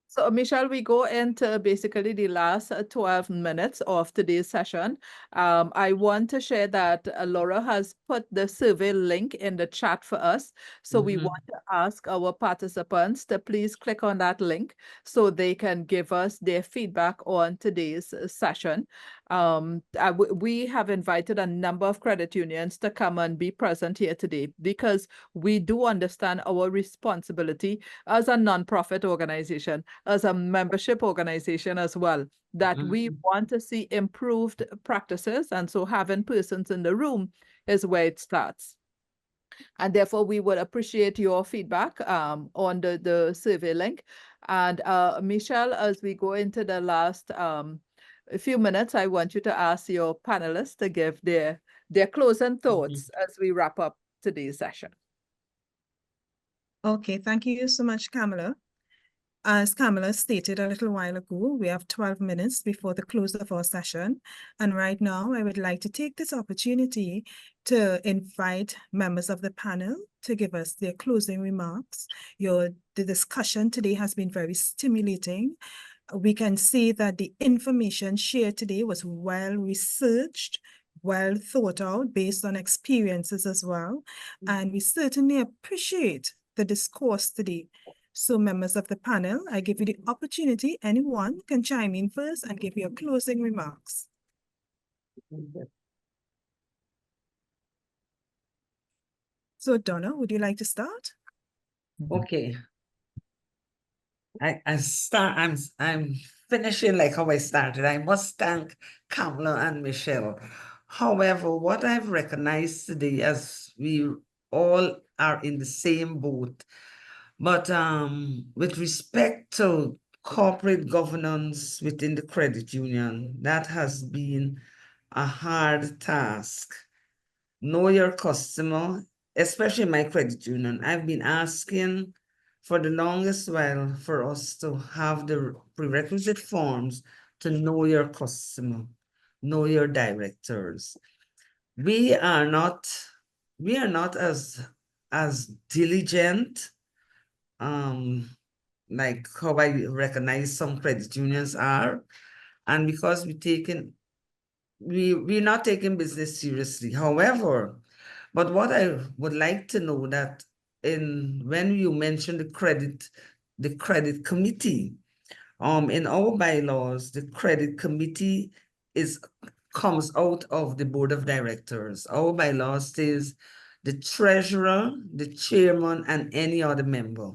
So, Michelle, we go into basically the last 12 minutes of today's session. I want to share that Laura has put the survey link in the chat for us. So we want to ask our participants to please click on that link so they can give us their feedback on today's session. We have invited a number of credit unions to come and be present here today because we do understand our responsibility as a nonprofit organization, as a membership organization as well, that we want to see improved practices. And so having persons in the room is where it starts. And therefore, we would appreciate your feedback on the survey link. And Michelle, as we go into the last few minutes, I want you to ask your panelists to give their closing thoughts as we wrap up today's session. Okay, thank you so much, Kamala. As Kamala stated a little while ago, we have 12 minutes before the close of our session. And right now, I would like to take this opportunity to invite members of the panel to give us their closing remarks. The discussion today has been very stimulating. We can see that the information shared today was well researched, well thought out, based on experiences as well. And we certainly appreciate the discourse today. So members of the panel, I give you the opportunity. Anyone can chime in first and give your closing remarks. So Donna, would you like to start? Okay. I'm finishing like how I started. I must thank Kamala and Michelle. However, what I've recognized today, as we all are in the same boat, but with respect to corporate governance within the credit union, that has been a hard task. Know your customer, especially my credit union. I've been asking for the longest while for us to have the prerequisite forms to know your customer, know your directors. We are not as diligent, like how I recognize some credit unions are. And because we're not taking business seriously. However, but what I would like to know that when you mentioned the credit committee, in our bylaws, the credit committee comes out of the board of directors. Our bylaws says the treasurer, the chairman, and any other member.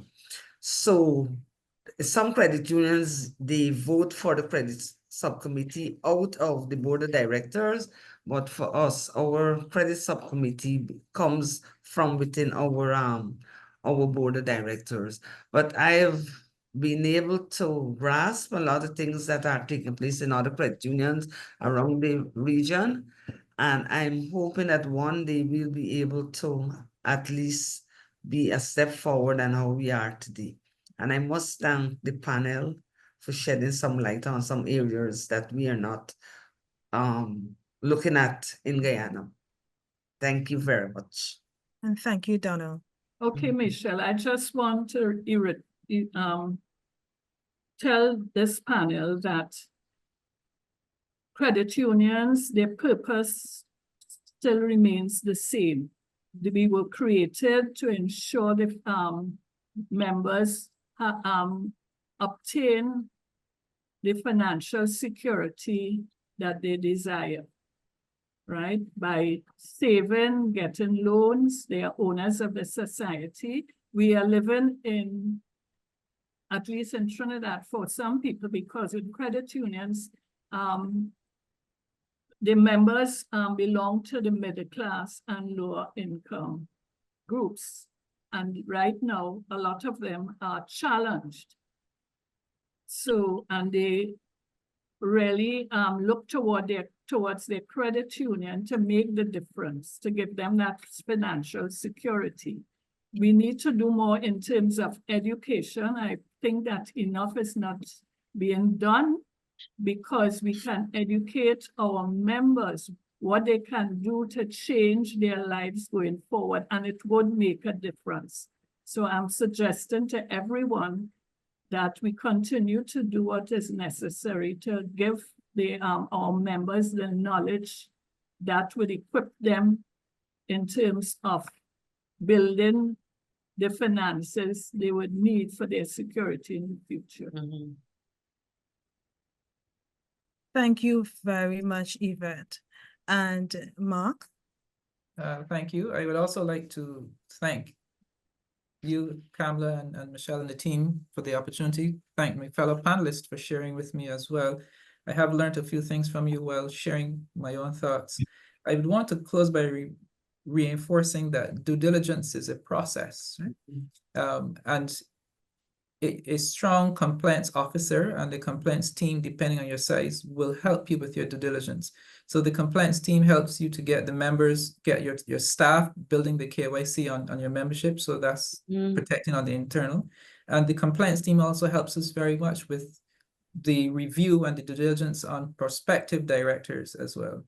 So some credit unions, they vote for the credit subcommittee out of the board of directors, but for us, our credit subcommittee comes from within our board of directors. But I've been able to grasp a lot of things that are taking place in other credit unions around the region. And I'm hoping that one day we'll be able to at least be a step forward than how we are today. And I must thank the panel for shedding some light on some areas that we are not looking at in Guyana. Thank you very much. And thank you, Donna. Okay, Michelle, I just want to tell this panel that credit unions, their purpose still remains the same. We were created to ensure the members obtain the financial security that they desire, right? By saving, getting loans, they are owners of the society. We are living in, at least in Trinidad, for some people, because with credit unions, the members belong to the middle class and lower income groups. And right now, a lot of them are challenged. So, and they really look towards their credit union to make the difference, to give them that financial security. We need to do more in terms of education. I think that enough is not being done, because we can educate our members what they can do to change their lives going forward, and it would make a difference. So I'm suggesting to everyone that we continue to do what is necessary to give our members the knowledge that would equip them in terms of building the finances they would need for their security in the future. Mm-hmm. Thank you very much, Yvette. And Mark? Thank you. I would also like to thank you, Kamala, and Michelle and the team for the opportunity. Thank my fellow panelists for sharing with me as well. I have learned a few things from you while sharing my own thoughts. I would want to close by reinforcing that due diligence is a process, right? And a strong compliance officer and the compliance team, depending on your size, will help you with your due diligence. So the compliance team helps you to get the members, get your staff, building the KYC on your membership. So that's protecting on the internal. And the compliance team also helps us very much with the review and the due diligence on prospective directors as well.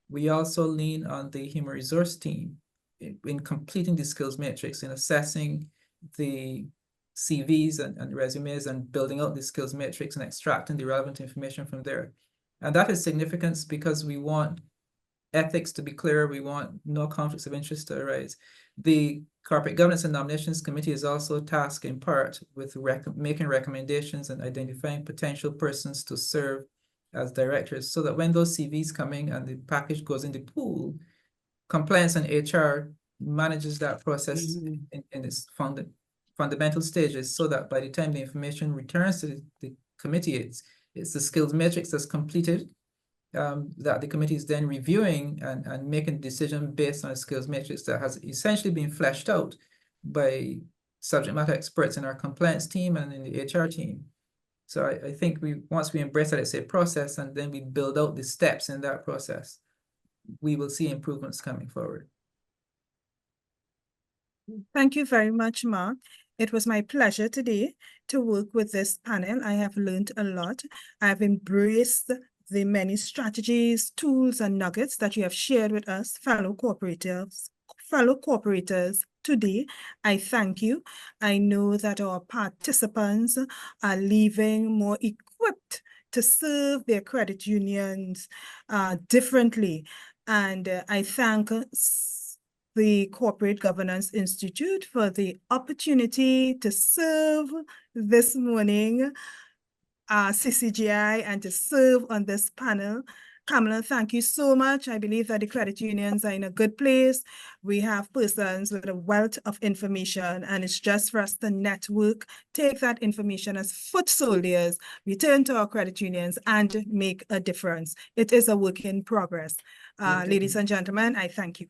We also lean on the human resource team in completing the skills matrix, in assessing the CVs and resumes and building out the skills matrix and extracting the relevant information from there. And that is significant because we want ethics to be clear. We want no conflicts of interest to arise. The Corporate Governance and Nominations Committee is also tasked in part with making recommendations and identifying potential persons to serve as directors, so that when those CVs come in and the package goes in the pool, compliance and HR manages that process in its fundamental stages, so that by the time the information returns to the committee, it's the skills matrix that's completed, that the committee is then reviewing and making a decision based on a skills matrix that has essentially been fleshed out by subject matter experts in our compliance team and in the HR team. So I think once we embrace that it's a process, and then we build out the steps in that process, we will see improvements coming forward. Thank you very much, Mark. It was my pleasure today to work with this panel. I have learned a lot. I have embraced the many strategies, tools, and nuggets that you have shared with us, fellow cooperators today. I thank you. I know that our participants are leaving more equipped to serve their credit unions differently. And I thank the Corporate Governance Institute for the opportunity to serve this morning, CCGI, and to serve on this panel. Kamala, thank you so much. I believe that the credit unions are in a good place. We have persons with a wealth of information, and it's just for us to network, take that information as foot soldiers, return to our credit unions, and make a difference. It is a work in progress. Ladies and gentlemen, I thank you.